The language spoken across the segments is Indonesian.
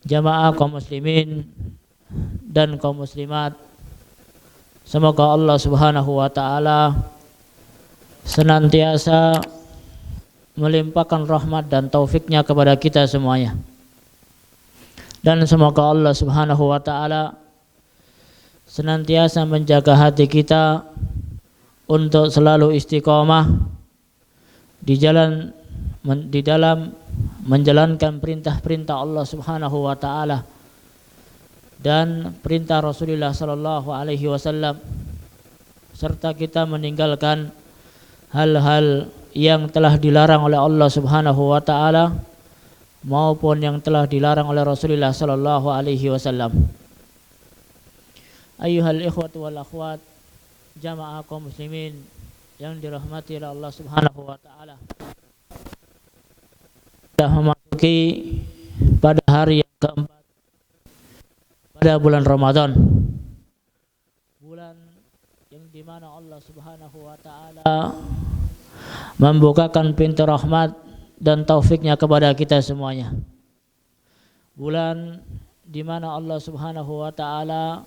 jamaah kaum muslimin dan kaum muslimat, semoga Allah Subhanahu wa taala senantiasa melimpahkan rahmat dan taufiknya kepada kita semuanya. Dan semoga Allah Subhanahu wa taala senantiasa menjaga hati kita untuk selalu istiqomah di dalam menjalankan perintah-perintah Allah Subhanahu wa taala dan perintah Rasulullah sallallahu alaihi wasallam, serta kita meninggalkan hal-hal yang telah dilarang oleh Allah Subhanahu wa taala maupun yang telah dilarang oleh Rasulullah sallallahu alaihi wasallam. Ayyuhal ikhwatu wal akhwat, jamaah kaum muslimin yang dirahmati oleh Allah Subhanahu wa taala. Sudah memasuki pada hari yang keempat pada bulan Ramadan, bulan yang dimana Allah Subhanahu wa taala membukakan pintu rahmat dan taufiknya kepada kita semuanya. Bulan dimana Allah Subhanahu wa taala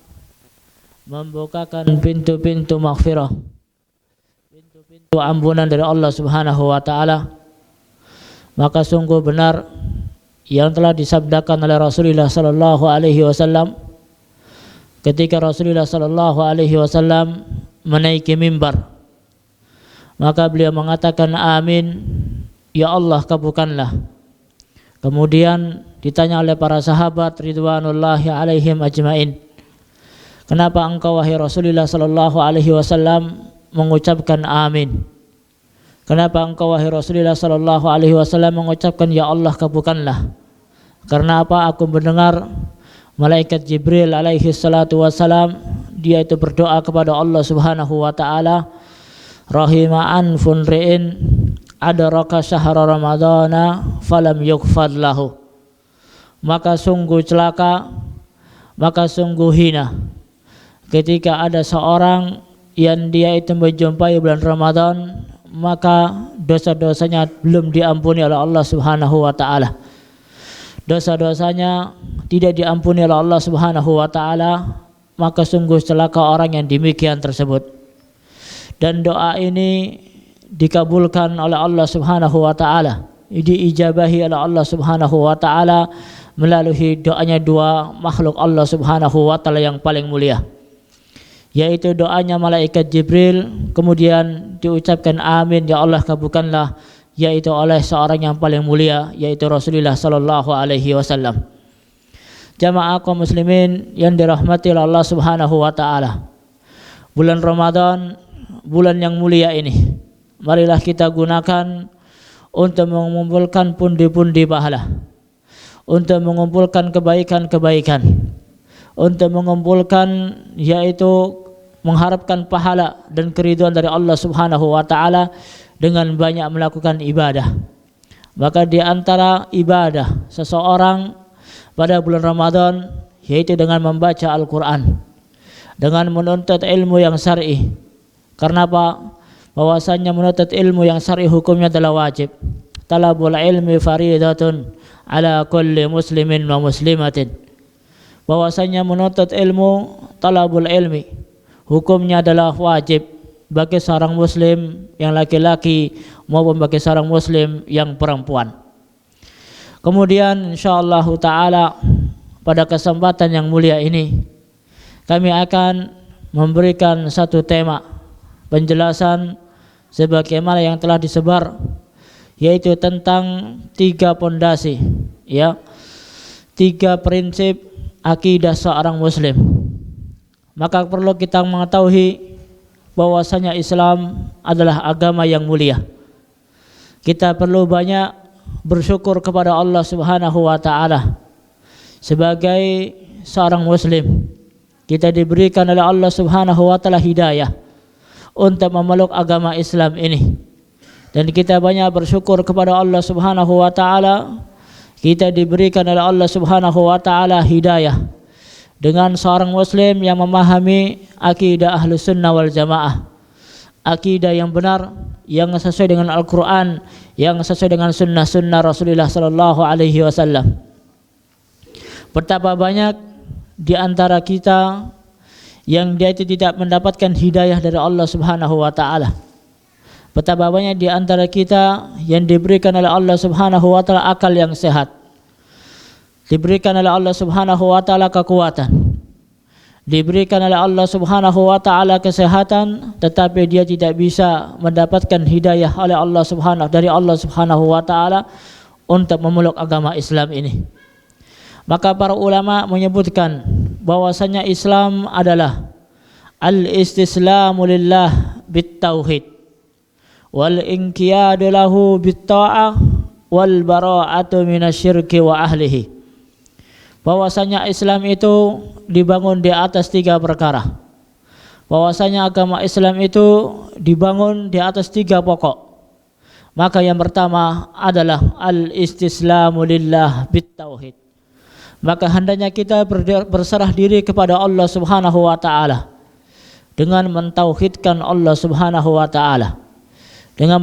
membukakan pintu-pintu maghfirah, pintu-pintu ampunan dari Allah Subhanahu wa taala. Maka sungguh benar yang telah disabdakan oleh Rasulullah sallallahu alaihi wasallam ketika Rasulullah sallallahu alaihi wasallam menaiki mimbar, maka beliau mengatakan amin, ya Allah kabulkanlah. Kemudian ditanya oleh para sahabat ridwanullahi alaihim ajmain, kenapa engkau wahai Rasulullah sallallahu alaihi wasallam mengucapkan amin? Kenapa engkau wahai Rasulullah sallallahu alaihi wasallam mengucapkan ya Allah kabulkanlah? Karena apa? Aku mendengar malaikat Jibril alaihi salatu wasalam, dia itu berdoa kepada Allah Subhanahu wa taala, rahima anfun ri'in adraka syahra ramadana falam yughfar lahu. Maka sungguh celaka, maka sungguh hina ketika ada seorang yang dia itu menjumpai bulan Ramadan, maka dosa-dosanya belum diampuni oleh Allah Subhanahu wa taala. Dosa-dosanya tidak diampuni oleh Allah Subhanahu wa taala, maka sungguh celaka orang yang demikian tersebut. Dan doa ini dikabulkan oleh Allah Subhanahu wa taala, diijabahi oleh Allah Subhanahu wa taala melalui doanya dua makhluk Allah Subhanahu wa taala yang paling mulia, yaitu doanya malaikat Jibril, kemudian diucapkan amin ya Allah kabulkanlah, yaitu oleh seorang yang paling mulia, yaitu Rasulullah sallallahu alaihi wasallam. Jamaah kaum muslimin yang dirahmati oleh Allah Subhanahu wa taala, bulan Ramadan, bulan yang mulia ini, marilah kita gunakan untuk mengumpulkan pundi-pundi pahala, untuk mengumpulkan kebaikan-kebaikan, untuk mengumpulkan yaitu mengharapkan pahala dan keridhaan dari Allah Subhanahu wa taala dengan banyak melakukan ibadah. Maka di antara ibadah seseorang pada bulan Ramadan yaitu dengan membaca Al-Qur'an, dengan menuntut ilmu yang syar'i. Karena apa? Bahwasanya menuntut ilmu yang syar'i hukumnya adalah wajib. Talabul ilmi faridatun ala kulli muslimin wa muslimatin. Bahwasanya menuntut ilmu, talabul ilmi, hukumnya adalah wajib bagi seorang muslim yang laki-laki maupun bagi seorang muslim yang perempuan. Kemudian insyaallah taala pada kesempatan yang mulia ini kami akan memberikan satu tema penjelasan sebagaimana yang telah disebar, yaitu tentang 3 pondasi, ya, 3 prinsip akidah seorang muslim. Maka perlu kita mengetahui bahwasanya Islam adalah agama yang mulia. Kita perlu banyak bersyukur kepada Allah Subhanahu wa taala. Sebagai seorang muslim, kita diberikan oleh Allah Subhanahu wa taala hidayah untuk memeluk agama Islam ini. Dan kita banyak bersyukur kepada Allah Subhanahu wa taala, kita diberikan oleh Allah Subhanahu wa taala hidayah dengan seorang muslim yang memahami akidah Ahlus Sunnah wal Jamaah, akidah yang benar, yang sesuai dengan Al-Quran, yang sesuai dengan sunnah-sunnah Rasulullah sallallahu alaihi wasallam. Betapa banyak di antara kita yang dia itu tidak mendapatkan hidayah dari Allah Subhanahu wa taala. Betapa banyak di antara kita yang diberikan oleh Allah Subhanahu wa taala akal yang sehat. Diberikan oleh Allah Subhanahu wa taala kekuatan. Diberikan oleh Allah Subhanahu wa taala kesehatan, tetapi dia tidak bisa mendapatkan hidayah dari Allah Subhanahu wa taala untuk memeluk agama Islam ini. Maka para ulama menyebutkan bahwasanya Islam adalah al-istislamu lillah bit-tauhid wal inqiyadu lahu bit-ta'ah wal bara'atu minasyirki wa ahlihi. Bahwasanya Islam itu dibangun di atas 3 perkara. Bahwasanya agama Islam itu dibangun di atas 3 pokok. Maka yang pertama adalah al-istislamu lillah bit-tauhid. Maka hendaknya kita berserah diri kepada Allah Subhanahu wa taala dengan mentauhidkan Allah Subhanahu wa taala. Dengan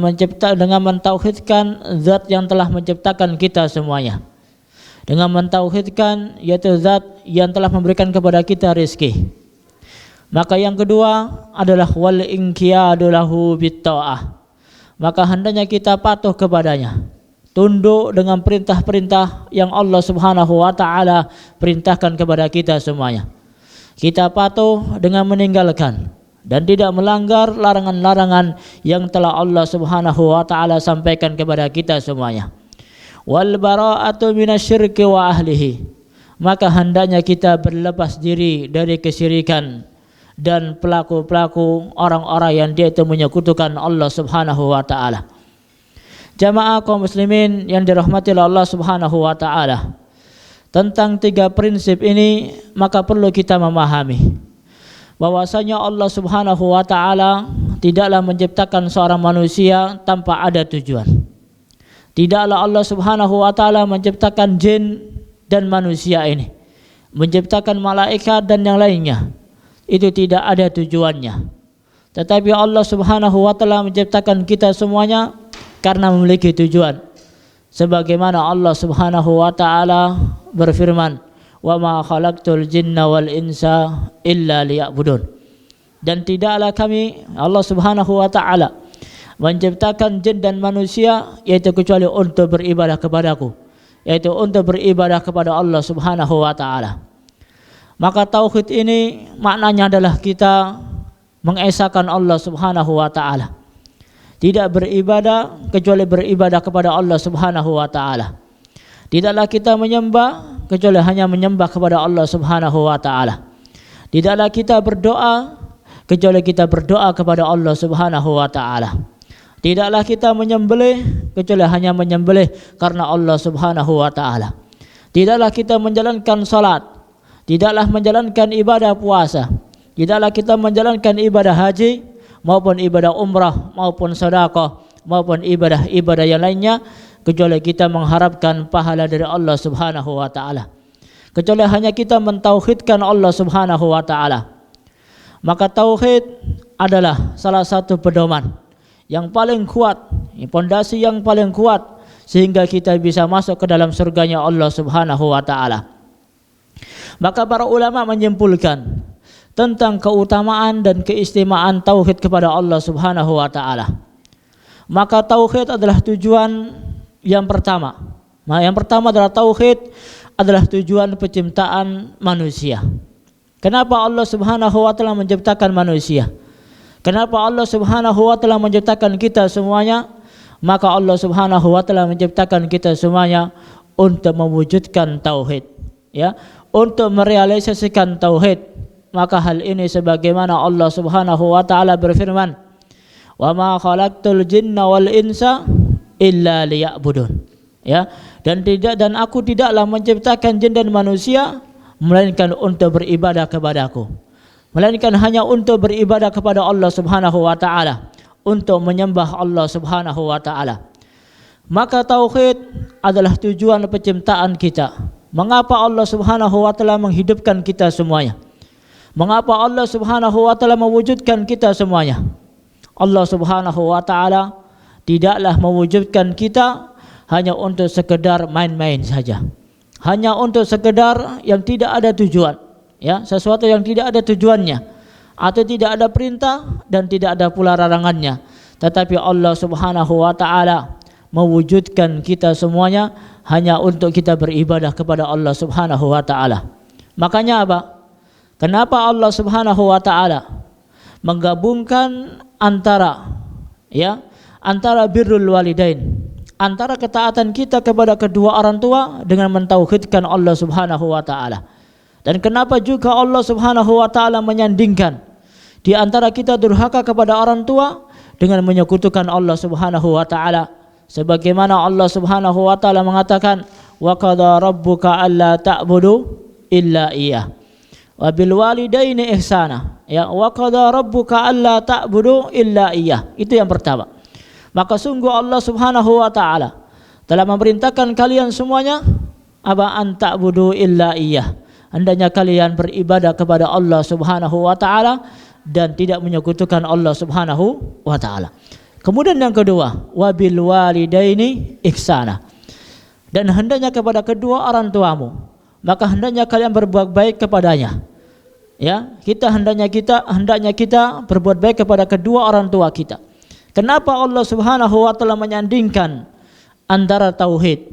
mentauhidkan zat yang telah menciptakan kita semuanya. Dengan mentauhidkan yaitu zat yang telah memberikan kepada kita rezeki. Maka yang kedua adalah wal inqiyadu lahu bit-ta'ah. Maka hendaknya kita patuh kepadanya. Tunduk dengan perintah-perintah yang Allah Subhanahu wa taala perintahkan kepada kita semuanya. Kita patuh dengan meninggalkan dan tidak melanggar larangan-larangan yang telah Allah Subhanahu wa taala sampaikan kepada kita semuanya. Wal bara'atu minasyirki wa ahlihi. Maka hendaknya kita berlepas diri dari kesyirikan dan pelaku-pelaku orang-orang yang dia itu menyekutukan Allah Subhanahu wa taala. Jamaah kaum muslimin yang dirahmati oleh Allah Subhanahu wa taala. Tentang 3 prinsip ini maka perlu kita memahami bahwasanya Allah Subhanahu wa taala tidaklah menciptakan seorang manusia tanpa ada tujuan. Tidaklah Allah Subhanahu wa taala menciptakan jin dan manusia ini, menciptakan malaikat dan yang lainnya. Itu tidak ada tujuannya. Tetapi Allah Subhanahu wa taala menciptakan kita semuanya karena memiliki tujuan. Sebagaimana Allah Subhanahu wa taala berfirman, "Wa ma khalaqtul jinna wal insa illa liya'budun." Dan tidaklah kami Allah Subhanahu wa taala menciptakan jin dan manusia yaitu kecuali untuk beribadah kepadaku, yaitu untuk beribadah kepada Allah Subhanahu wa taala. Maka tauhid ini maknanya adalah kita mengesahkan Allah Subhanahu wa taala. Tidak beribadah kecuali beribadah kepada Allah Subhanahu wa taala. Tidaklah kita menyembah kecuali hanya menyembah kepada Allah Subhanahu wa taala. Tidaklah kita berdoa kecuali kita berdoa kepada Allah Subhanahu wa taala. Tidaklah kita menyembelih kecuali hanya menyembelih karena Allah Subhanahu wa taala. Tidaklah kita menjalankan salat, tidaklah menjalankan ibadah puasa, tidaklah kita menjalankan ibadah haji maupun ibadah umrah maupun sedekah maupun ibadah-ibadah yang lainnya kecuali kita mengharapkan pahala dari Allah Subhanahu wa taala. Kecuali hanya kita mentauhidkan Allah Subhanahu wa taala. Maka tauhid adalah salah satu pedoman yang paling kuat, pondasi yang paling kuat sehingga kita bisa masuk ke dalam surganya Allah Subhanahu wa taala. Maka para ulama menyimpulkan tentang keutamaan dan keistimewaan tauhid kepada Allah Subhanahu wa taala. Maka tauhid adalah tujuan yang pertama. Yang pertama adalah tauhid adalah tujuan penciptaan manusia. Kenapa Allah Subhanahu wa taala menciptakan manusia? Kenapa Allah Subhanahu wa taala menciptakan kita semuanya? Maka Allah Subhanahu wa taala menciptakan kita semuanya untuk mewujudkan tauhid, ya, untuk merealisasikan tauhid. Maka hal ini sebagaimana Allah Subhanahu wa taala berfirman, "Wa ma khalaqtul jinna wal insa illa liya'budun." Ya, dan aku tidaklah menciptakan jin dan manusia melainkan untuk beribadah kepadaku. Melainkan hanya untuk beribadah kepada Allah Subhanahu wa taala, untuk menyembah Allah Subhanahu wa taala. Maka tauhid adalah tujuan penciptaan kita. Mengapa Allah Subhanahu wa taala menghidupkan kita semuanya? Mengapa Allah Subhanahu wa taala mewujudkan kita semuanya? Allah Subhanahu wa taala tidaklah mewujudkan kita hanya untuk sekedar main-main saja. hanya untuk sekedar yang tidak ada tujuan, ya, sesuatu yang tidak ada tujuannya atau tidak ada perintah dan tidak ada pula larangannya. Tetapi Allah Subhanahu wa taala mewujudkan kita semuanya hanya untuk kita beribadah kepada Allah Subhanahu wa taala. Makanya apa? Kenapa Allah Subhanahu wa taala menggabungkan antara birrul walidain, antara ketaatan kita kepada kedua orang tua dengan mentauhidkan Allah Subhanahu wa taala. Dan kenapa juga Allah Subhanahu wa taala menyandingkan di antara kita durhaka kepada orang tua dengan menyekutukan Allah Subhanahu wa taala, sebagaimana Allah Subhanahu wa taala mengatakan, wa qada rabbuka alla ta'budu illa iyyah wa bil walidaini ihsana, ya, wa qada rabbuka alla ta'budu illa iyyah. Itu yang pertama. Maka sungguh Allah Subhanahu wa taala telah memerintahkan kalian semuanya apa? An ta'budu illa iyyah. Hendaknya kalian beribadah kepada Allah Subhanahu wa taala dan tidak menyekutukan Allah Subhanahu wa taala. Kemudian yang kedua, wabil walidaini ihsana. Dan hendaknya kepada kedua orang tuamu, maka hendaknya kalian berbuat baik kepadanya. Ya, hendaknya kita berbuat baik kepada kedua orang tua kita. Kenapa Allah Subhanahu wa taala menyandingkan antara tauhid,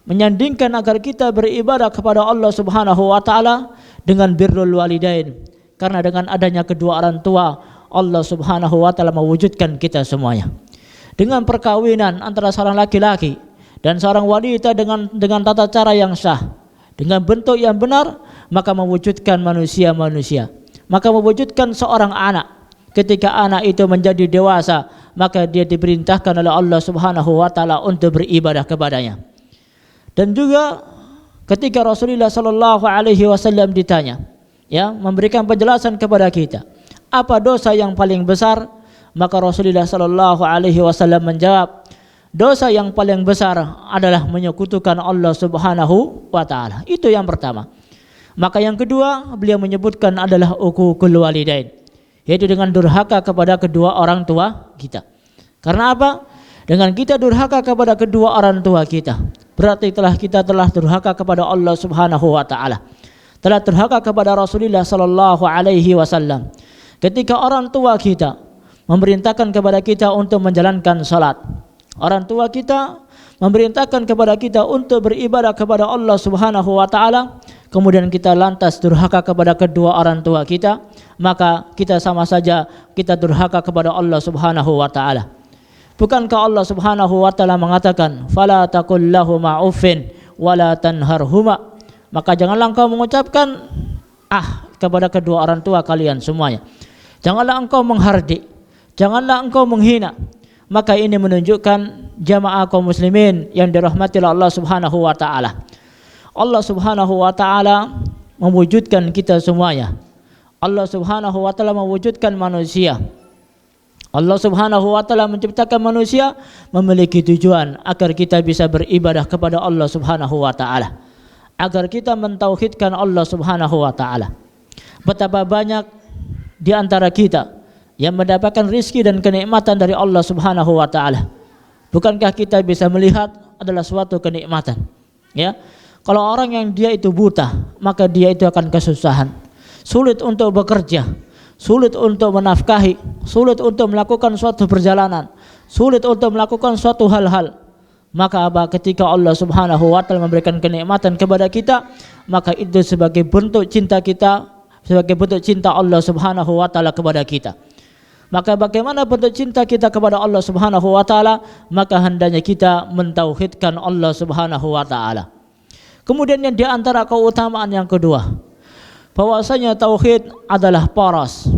menyandingkan agar kita beribadah kepada Allah Subhanahu wa taala dengan birrul walidain? Karena dengan adanya kedua orang tua, Allah Subhanahu wa taala mewujudkan kita semuanya. Dengan perkawinan antara seorang laki-laki dan seorang wanita dengan tata cara yang sah, dengan bentuk yang benar, maka mewujudkan manusia. Maka mewujudkan seorang anak. Ketika anak itu menjadi dewasa, maka dia diperintahkan oleh Allah Subhanahu wa taala untuk beribadah kepadanya. Dan juga ketika Rasulullah sallallahu alaihi wasallam ditanya, ya, memberikan penjelasan kepada kita, apa dosa yang paling besar? Maka Rasulullah sallallahu alaihi wasallam menjawab, dosa yang paling besar adalah menyekutukan Allah Subhanahu wa taala. Itu yang pertama. Maka yang kedua beliau menyebutkan adalah uququl walidain, yaitu dengan durhaka kepada kedua orang tua kita. Karena apa? Dengan kita durhaka kepada kedua orang tua kita, berarti kita telah durhaka kepada Allah Subhanahu wa taala. Telah durhaka kepada Rasulullah sallallahu alaihi wasallam. Ketika orang tua kita memerintahkan kepada kita untuk menjalankan salat, orang tua kita memerintahkan kepada kita untuk beribadah kepada Allah Subhanahu wa taala, kemudian kita lantas durhaka kepada kedua orang tua kita, maka kita sama saja kita durhaka kepada Allah Subhanahu wa taala. Bukankah Allah Subhanahu wa taala mengatakan, fala taqul lahuma uffin wala tanharhuma, maka janganlah engkau mengucapkan kepada kedua orang tua kalian semuanya. Janganlah engkau menghardik, janganlah engkau menghina. Maka ini menunjukkan jamaah kaum muslimin yang dirahmati oleh Allah Subhanahu wa taala. Allah Subhanahu wa taala mewujudkan kita semuanya. Allah Subhanahu wa taala mewujudkan manusia. Allah Subhanahu wa taala menciptakan manusia memiliki tujuan agar kita bisa beribadah kepada Allah Subhanahu wa taala, agar kita mentauhidkan Allah Subhanahu wa taala. Betapa banyak di antara kita yang mendapatkan rizki dan kenikmatan dari Allah Subhanahu wa taala. Bukankah kita bisa melihat adalah suatu kenikmatan? Ya. Kalau orang yang dia itu buta, maka dia itu akan kesusahan. Sulit untuk bekerja, sulit untuk menafkahi, sulit untuk melakukan suatu perjalanan, sulit untuk melakukan suatu hal-hal. Maka ketika Allah Subhanahu wa taala memberikan kenikmatan kepada kita, maka itu sebagai bentuk cinta kita, sebagai bentuk cinta Allah Subhanahu wa taala kepada kita. Maka bagaimana bentuk cinta kita kepada Allah Subhanahu wa taala? Maka hendaknya kita mentauhidkan Allah Subhanahu wa taala. Kemudian yang di antara keutamaan yang kedua, bahwasanya tauhid adalah poros,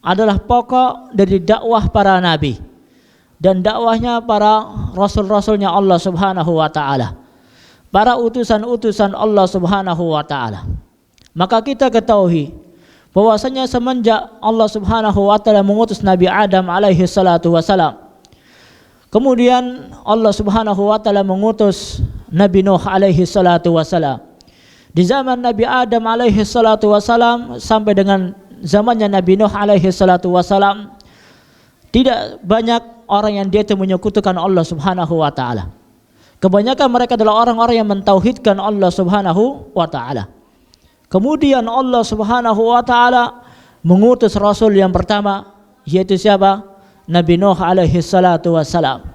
adalah pokok dari dakwah para nabi dan dakwahnya para rasul-rasulnya Allah Subhanahu wa taala, para utusan-utusan Allah Subhanahu wa taala. Maka kita ketahui bahwasanya semenjak Allah Subhanahu wa taala mengutus Nabi Adam alaihi salatu wasalam, kemudian Allah Subhanahu wa taala mengutus Nabi Nuh alaihi salatu wasalam. Di zaman Nabi Adam alaihi salatu wasalam sampai dengan zamannya Nabi Nuh alaihi salatu wasalam, tidak banyak orang yang dia itu menyekutukan Allah Subhanahu wa taala. Kebanyakan mereka adalah orang-orang yang mentauhidkan Allah Subhanahu wa taala. Kemudian Allah Subhanahu wa taala mengutus rasul yang pertama, yaitu siapa? Nabi Nuh alaihi salatu wassalam.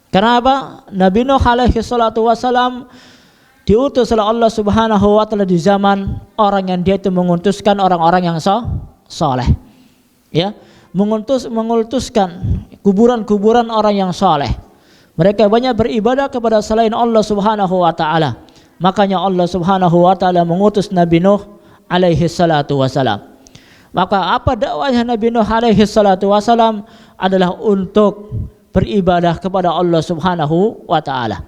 Kenapa? Nabi Nuh alaihi salatu wassalam diutus oleh Allah Subhanahu wa taala di zaman orang yang dia itu mengutuskan orang-orang yang saleh. Ya, mengutuskan kuburan-kuburan orang yang saleh. Mereka banyak beribadah kepada selain Allah Subhanahu wa taala. Makanya Allah Subhanahu wa taala mengutus Nabi Nuh alaihi salatu wasalam. Maka apa dakwahnya Nabi Nuh alaihi salatu wasalam adalah untuk beribadah kepada Allah Subhanahu wa taala.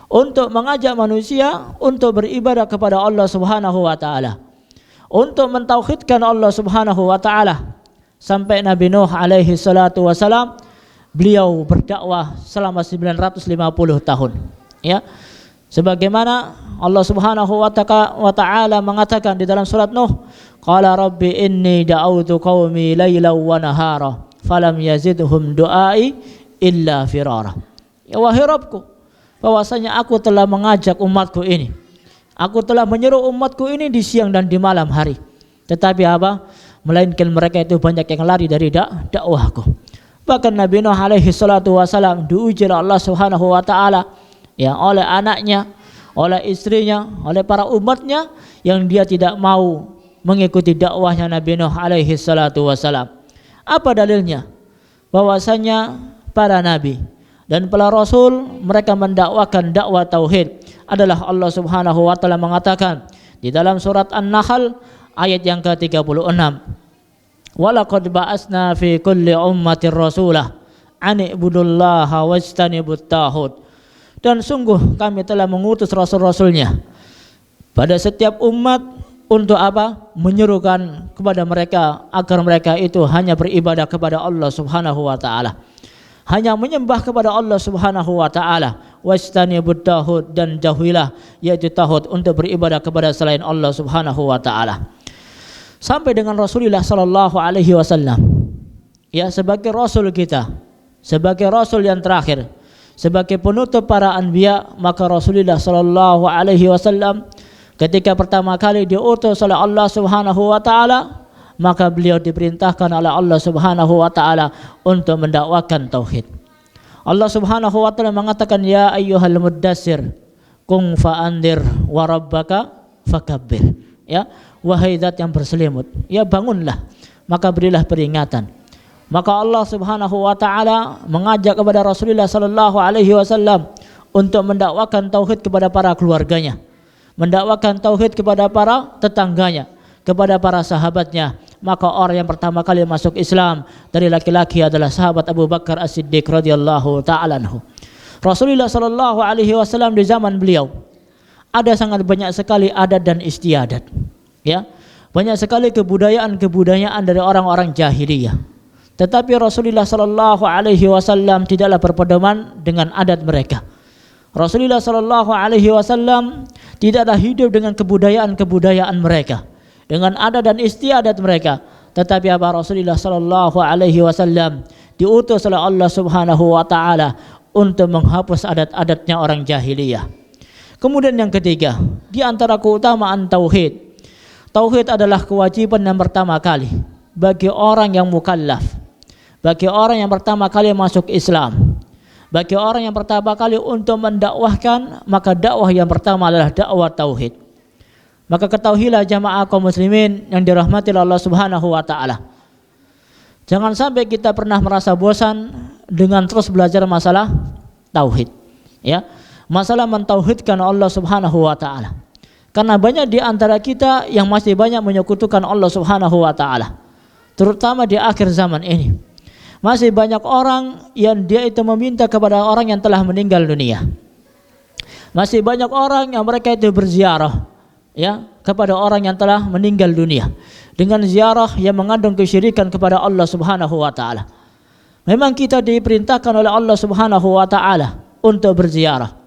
Untuk mengajak manusia untuk beribadah kepada Allah Subhanahu wa taala. Untuk mentauhidkan Allah Subhanahu wa taala. Sampai Nabi Nuh alaihi salatu wasalam beliau berdakwah selama 950 tahun, ya. Sebagaimana Allah Subhanahu wa taala mengatakan di dalam surat Nuh, qala rabbi inni da'awtu qaumi lailan wa nahara falam yazidhum du'ai illa firara. Ya wahai Rabbku, bahwasanya aku telah mengajak umatku ini. Aku telah menyeru umatku ini di siang dan di malam hari. Tetapi apa? Melainkan mereka itu banyak yang lari dari dakwahku. Bahkan Nabi Nuh alaihi salatu wasalam diuji oleh Allah Subhanahu wa taala, ya, oleh anaknya, oleh istrinya, oleh para umatnya yang dia tidak mau mengikuti dakwahnya Nabi Nuh alaihi salatu wasalam. Apa dalilnya? Bahwasanya para nabi dan para rasul mereka mendakwakan dakwah tauhid. Adalah Allah Subhanahu wa taala mengatakan di dalam surat An-Nahl ayat yang ke-36. Walaqad ba'asna fi kulli ummatir rasulah an ibudullaha wajtanibut taghut. Dan sungguh kami telah mengutus rasul-rasulnya pada setiap umat untuk apa? Menyerukan kepada mereka agar mereka itu hanya beribadah kepada Allah Subhanahu wa taala. Hanya menyembah kepada Allah Subhanahu wa taala. Wajtanibut taghut, dan jauhilah yaitu taghut untuk beribadah kepada selain Allah Subhanahu wa taala. Sampai dengan Rasulullah sallallahu alaihi wasallam, ya, sebagai rasul kita, sebagai rasul yang terakhir, sebagai penutup para anbiya, maka Rasulullah sallallahu alaihi wasallam ketika pertama kali diutus oleh Allah Subhanahu wa taala, maka beliau diperintahkan oleh Allah Subhanahu wa taala untuk mendakwakan tauhid. Allah Subhanahu wa taala mengatakan, ya ayyuhal muddatsir qum fa'andir wa rabbaka fakabbir. Ya, wahai zat yang berselimut, ya bangunlah, maka berilah peringatan. Maka Allah Subhanahu wa taala mengajak kepada Rasulullah sallallahu alaihi wasallam untuk mendakwakan tauhid kepada para keluarganya, mendakwakan tauhid kepada para tetangganya, kepada para sahabatnya. Maka orang yang pertama kali masuk Islam dari laki-laki adalah sahabat Abu Bakar As-Siddiq radhiyallahu taala anhu. Rasulullah sallallahu alaihi wasallam di zaman beliau ada sangat banyak sekali adat dan istiadat, ya, banyak sekali kebudayaan dari orang-orang jahiliyah. Tetapi Rasulullah sallallahu alaihi wasallam tidaklah berpedoman dengan adat mereka. Rasulullah sallallahu alaihi wasallam tidaklah hidup dengan kebudayaan mereka, dengan adat dan istiadat mereka. Tetapi apa? Rasulullah sallallahu alaihi wasallam diutus oleh Allah Subhanahu wa taala untuk menghapus adat-adatnya orang jahiliyah. Kemudian yang ketiga, di antara keutamaan tauhid. Tauhid adalah kewajiban yang pertama kali bagi orang yang mukallaf, bagi orang yang pertama kali masuk Islam, bagi orang yang pertama kali untuk mendakwahkan, maka dakwah yang pertama adalah dakwah tauhid. Maka ketahuilah jamaah kaum muslimin yang dirahmati Allah Subhanahu wa taala. Jangan sampai kita pernah merasa bosan dengan terus belajar masalah tauhid, ya. Masalah mentauhidkan Allah Subhanahu wa taala. Karena banyak di antara kita yang masih banyak menyekutukan Allah Subhanahu wa taala. Terutama di akhir zaman ini. Masih banyak orang yang dia itu meminta kepada orang yang telah meninggal dunia. Masih banyak orang yang mereka itu berziarah, ya, kepada orang yang telah meninggal dunia dengan ziarah yang mengandung kesyirikan kepada Allah Subhanahu wa taala. Memang kita diperintahkan oleh Allah Subhanahu wa taala untuk berziarah.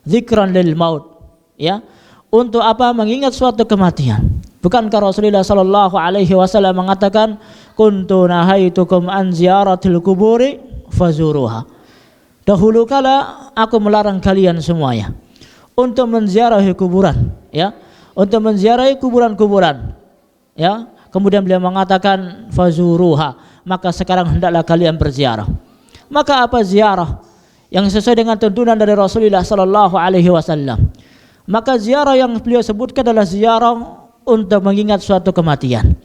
Zikran lil maut, ya, untuk apa? Mengingat suatu kematian. Bukankah Rasulullah sallallahu alaihi wasallam mengatakan, kuntu nahaitukum an ziyaratil kuburi fazuruha. Dahulu kala aku melarang kalian semuanya untuk menziarahi kuburan, ya, untuk menziarahi kuburan-kuburan, ya. Kemudian beliau mengatakan fazuruha, maka sekarang hendaklah kalian berziarah. Maka apa ziarah? Yang sesuai dengan tuntunan dari Rasulullah sallallahu alaihi wasallam. Maka ziarah yang beliau sebutkan adalah ziarah untuk mengingat suatu kematian.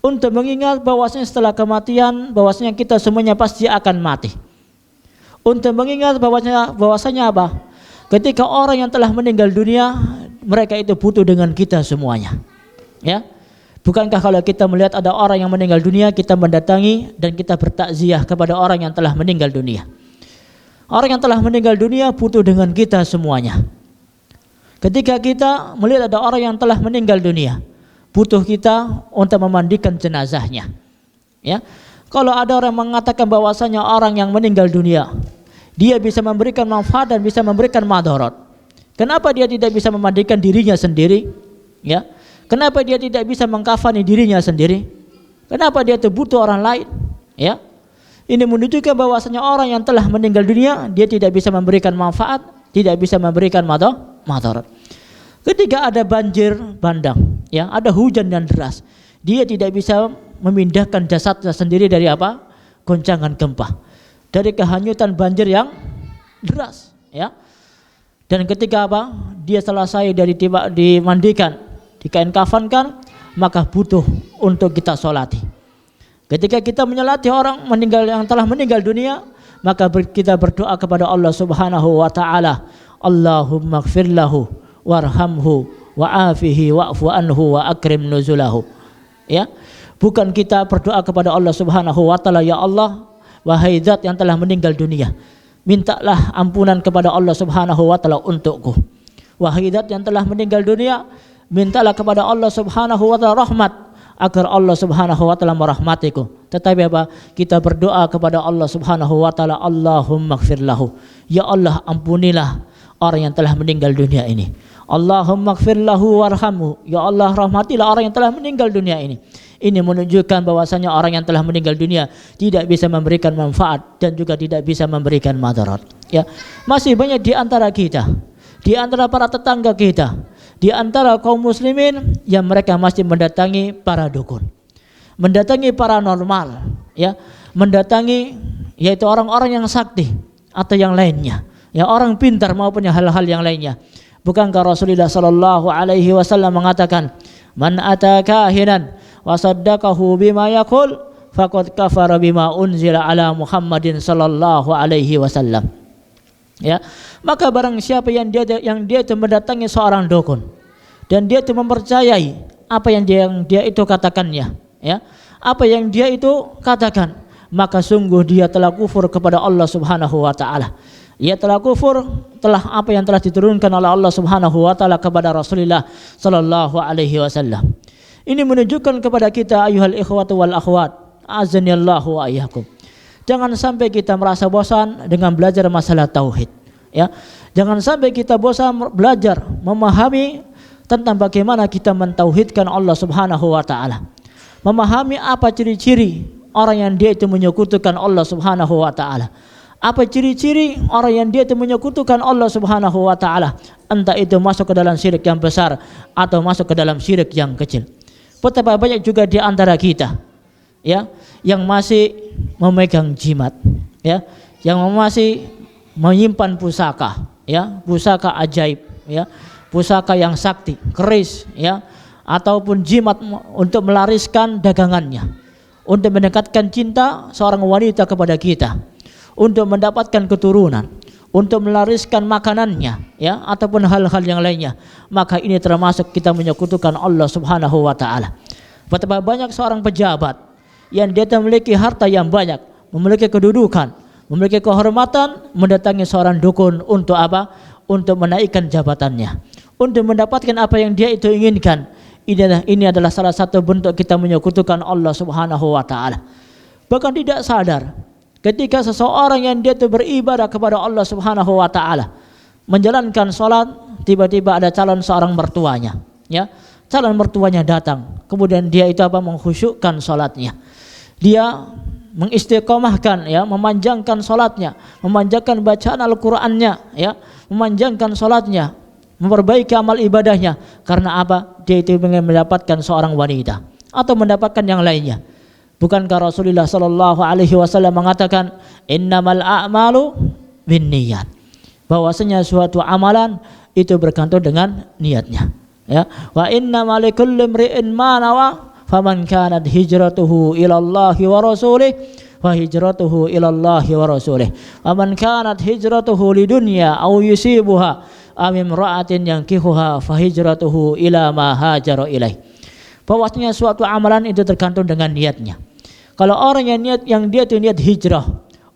Untuk mengingat bahwasanya setelah kematian bahwasanya kita semuanya pasti akan mati. Untuk mengingat bahwasanya apa? Ketika orang yang telah meninggal dunia, mereka itu butuh dengan kita semuanya. Ya. Bukankah kalau kita melihat ada orang yang meninggal dunia, kita mendatangi dan kita bertakziah kepada orang yang telah meninggal dunia. Orang yang telah meninggal dunia butuh dengan kita semuanya. Ketika kita melihat ada orang yang telah meninggal dunia, butuh kita untuk memandikan jenazahnya. Ya. Kalau ada orang mengatakan bahwasanya orang yang meninggal dunia, dia bisa memberikan manfaat dan bisa memberikan madarat, kenapa dia tidak bisa memandikan dirinya sendiri? Ya. Kenapa dia tidak bisa mengkafani dirinya sendiri? Kenapa dia itu butuh orang lain? Ya. Ini menunjukkan bahwasanya orang yang telah meninggal dunia, dia tidak bisa memberikan manfaat, tidak bisa memberikan madarat. Ketika ada banjir bandang, ya, ada hujan yang deras, dia tidak bisa memindahkan jasadnya sendiri dari apa? Goncangan gempa, dari kehanyutan banjir yang deras, ya. Dan ketika apa? Dia selesai dari dimandikan, dikain kafankan, maka butuh untuk kita sholati. Ketika kita menyolati orang meninggal yang telah meninggal dunia, maka kita berdoa kepada Allah Subhanahu wa taala, Allahumma ighfir lahu warhamhu wa'afihi wa'fu anhu wa akrim nuzulahu. Ya. Bukan kita berdoa kepada Allah Subhanahu wa taala, ya Allah, wahai zat yang telah meninggal dunia, mintalah ampunan kepada Allah Subhanahu wa taala untukku. Wahai zat yang telah meninggal dunia, mintalah kepada Allah Subhanahu wa taala rahmat agar Allah Subhanahu wa taala merahmatiku. Tetapi apa? Kita berdoa kepada Allah Subhanahu wa taala, Allahumma ighfir lahu. Ya Allah, ampunilah orang yang telah meninggal dunia ini. Allahumma ighfir lahu warhamhu. Ya Allah, rahmatilah orang yang telah meninggal dunia ini. Ini menunjukkan bahwasanya orang yang telah meninggal dunia tidak bisa memberikan manfaat dan juga tidak bisa memberikan madarat. Ya. Masih banyak di antara kita, di antara para tetangga kita, di antara kaum muslimin yang mereka masih mendatangi para dukun, mendatangi paranormal, ya, mendatangi yaitu orang-orang yang sakti atau yang lainnya, ya, orang pintar maupun hal-hal yang lainnya. Bukankah Rasulullah sallallahu alaihi wasallam mengatakan, "Man ataka kahinan wa saddaqahu bima yaqul faqad kafara bima unzila ala Muhammadin sallallahu alaihi wasallam." Ya, maka barang siapa yang dia itu mendatangi seorang dukun dan dia itu mempercayai apa yang dia itu katakannya, ya, apa yang dia itu katakan, maka sungguh dia telah kufur kepada Allah Subhanahu wa taala. Ia telah kufur telah apa yang telah diturunkan oleh Allah Subhanahu wa taala kepada Rasulullah sallallahu alaihi wasallam. Ini menunjukkan kepada kita ayuhal ikhwatu wal akhwat, azanillahu wa iyyakum. Jangan sampai kita merasa bosan dengan belajar masalah tauhid, ya. Jangan sampai kita bosan belajar memahami tentang bagaimana kita mentauhidkan Allah Subhanahu wa taala. Memahami apa ciri-ciri orang yang dia itu menyekutukan Allah Subhanahu wa taala. Apa ciri-ciri orang yang dia itu menyekutukan Allah Subhanahu wa taala, entah itu masuk ke dalam syirik yang besar atau masuk ke dalam syirik yang kecil. Betapa banyak juga di antara kita, ya, yang masih memegang jimat, ya, yang masih menyimpan pusaka, ya, pusaka ajaib, ya, pusaka yang sakti, keris, ya, ataupun jimat untuk melariskan dagangannya, untuk mendekatkan cinta seorang wanita kepada kita, untuk mendapatkan keturunan, untuk melariskan makanannya, ya, ataupun hal-hal yang lainnya. Maka ini termasuk kita menyekutukan Allah Subhanahu wa taala. Betapa banyak seorang pejabat yang dia memiliki harta yang banyak, memiliki kedudukan, memiliki kehormatan, mendatangi seorang dukun untuk apa? Untuk menaikkan jabatannya, untuk mendapatkan apa yang dia itu inginkan. Ini adalah salah satu bentuk kita menyekutukan Allah Subhanahu wa taala. Bahkan tidak sadar, ketika seseorang yang dia itu beribadah kepada Allah Subhanahu wa taala, menjalankan salat, tiba-tiba ada calon seorang mertuanya, ya. Calon mertuanya datang, kemudian dia itu apa? Mengkhusyukkan salatnya. Dia mengistiqomahkan, ya, memanjangkan salatnya, memanjangkan bacaan Al-Qur'annya, ya, memanjangkan salatnya, memperbaiki amal ibadahnya. Karena apa? Dia itu ingin mendapatkan seorang wanita atau mendapatkan yang lainnya. Bukankah Rasulullah sallallahu alaihi wasallam mengatakan innamal a'malu binniyat, bahwasanya suatu amalan itu bergantung dengan niatnya, ya. Wa innamal likulli imri'in ma nawa faman kanat hijratuhu ila Allah wa rasulih wa hijratuhu ila Allah wa rasulih wa man kanat hijratuhu lidunya aw yusibuha am imra'atin yankihuha fa hijratuhu ila ma hajara ilaih. Bahwasanya suatu amalan itu tergantung dengan niatnya. Kalau orang yang dia itu niat hijrah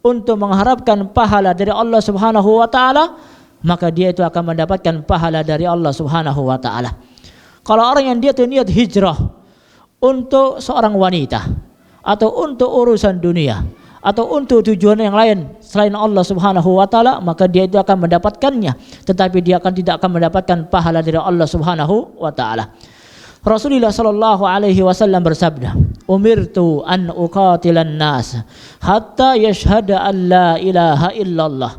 untuk mengharapkan pahala dari Allah Subhanahu wa taala, maka dia itu akan mendapatkan pahala dari Allah Subhanahu wa taala. Kalau orang yang dia itu niat hijrah untuk seorang wanita atau untuk urusan dunia atau untuk tujuan yang lain selain Allah Subhanahu wa taala, maka dia itu akan mendapatkannya, tetapi dia tidak akan mendapatkan pahala dari Allah Subhanahu wa taala. Rasulullah sallallahu alaihi wasallam bersabda, "Umirtu an uqatilan nas hatta yashhada an la ilaha illallah."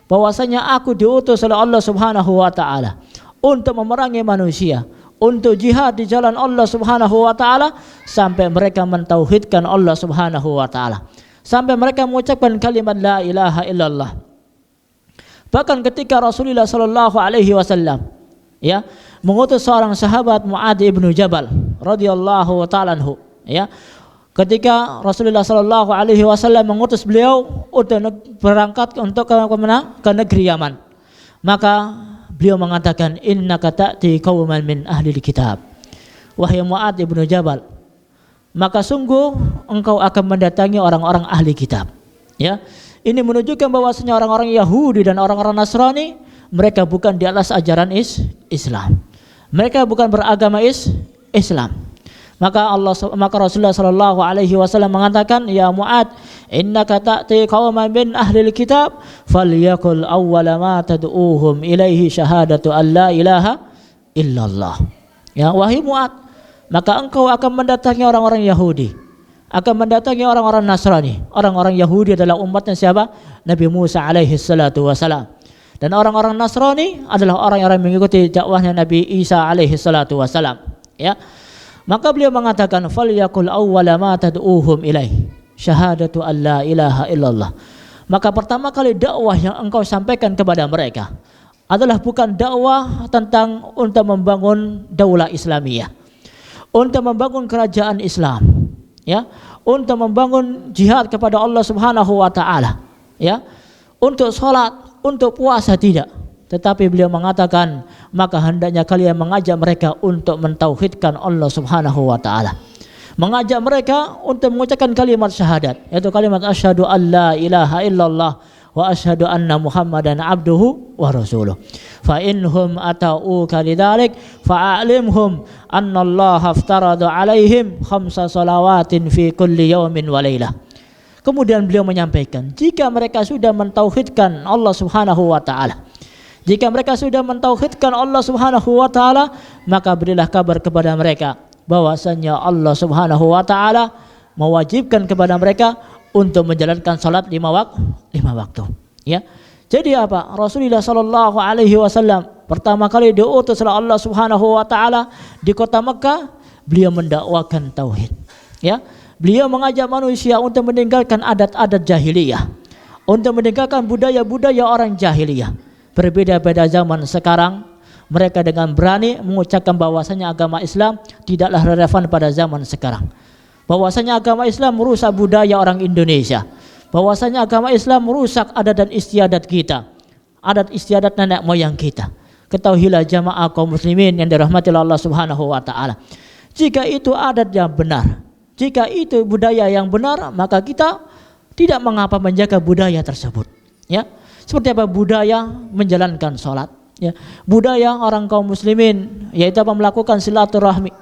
Bahwasanya aku diutus oleh Allah Subhanahu wa taala untuk memerangi manusia, untuk jihad di jalan Allah Subhanahu wa taala sampai mereka mentauhidkan Allah Subhanahu wa taala, sampai mereka mengucapkan kalimat la ilaha illallah. Bahkan ketika Rasulullah sallallahu alaihi wasallam, ya, mengutus seorang sahabat Mu'adz ibnu Jabal radhiyallahu taala anhu, ya, ketika Rasulullah sallallahu alaihi wasallam mengutus beliau untuk berangkat untuk ke negeri Yaman, maka beliau mengatakan, innaka ta'ti qauman min ahli kitab. Wahai Mu'adz ibnu Jabal, maka sungguh engkau akan mendatangi orang-orang ahli kitab. Ya, ini menunjukkan bahwasanya orang-orang Yahudi dan orang-orang Nasrani, mereka bukan di atas ajaran Islam. Mereka bukan beragama Islam. Maka Rasulullah sallallahu alaihi wasallam mengatakan, ya Mu'adz, innaka ta'ti qauman min ahli kitab falyakul awwala ma tad'uuhum ilaihi syahadatu an la ilaha illallah. Ya, wahai Mu'adz, maka engkau akan mendatangi orang-orang Yahudi, akan mendatangi orang-orang Nasrani. Orang-orang Yahudi adalah umatnya siapa? Nabi Musa alaihi salatu wasalam. Dan orang-orang Nasrani adalah orang-orang yang mengikuti dakwahnya Nabi Isa alaihi salatu wasalam. Ya. Maka beliau mengatakan, falyakul awwala ma tad'uuhum ilaih syahadatu an la ilaha illallah. Maka pertama kali dakwah yang engkau sampaikan kepada mereka adalah bukan dakwah tentang untuk membangun daulah Islamiyah, untuk membangun kerajaan Islam, ya, untuk membangun jihad kepada Allah Subhanahu wa taala, ya, untuk salat, untuk puasa, tidak. Tetapi beliau mengatakan, maka hendaknya kalian mengajak mereka untuk mentauhidkan Allah Subhanahu wa taala. Mengajak mereka untuk mengucapkan kalimat syahadat, yaitu kalimat asyhadu an la ilaha illallah wa asyhadu anna Muhammadan abduhu wa rasuluh. Fa inhum ata'uka lidzalik fa'alimhum anna Allah aftarada alaihim khamsa salawatin fi kulli yawmin wa lailah. Kemudian beliau menyampaikan, jika mereka sudah mentauhidkan Allah Subhanahu wa taala, jika mereka sudah mentauhidkan Allah Subhanahu wa taala, maka berilah kabar kepada mereka bahwasanya Allah Subhanahu wa taala mewajibkan kepada mereka untuk menjalankan salat 5 waktu. Ya. Jadi apa? Rasulullah sallallahu alaihi wasallam pertama kali diutus oleh Allah Subhanahu wa taala di kota Mekah, beliau mendakwakan tauhid. Ya. Beliau mengajak manusia untuk meninggalkan adat-adat jahiliyah, untuk meninggalkan budaya-budaya orang jahiliyah. Berbeda pada zaman sekarang, mereka dengan berani mengucapkan bahwasanya agama Islam tidaklah relevan pada zaman sekarang. Bahwasanya agama Islam merusak budaya orang Indonesia. Bahwasanya agama Islam merusak adat dan istiadat kita, adat istiadat nenek moyang kita. Ketahuilah jamaah kaum muslimin yang dirahmati Allah Subhanahu wa taala, jika itu adat yang benar, jika itu budaya yang benar, maka kita tidak mengapa menjaga budaya tersebut. Ya. Seperti apa budaya menjalankan sholat, ya, budaya orang kaum muslimin yaitu apa, melakukan silaturahmi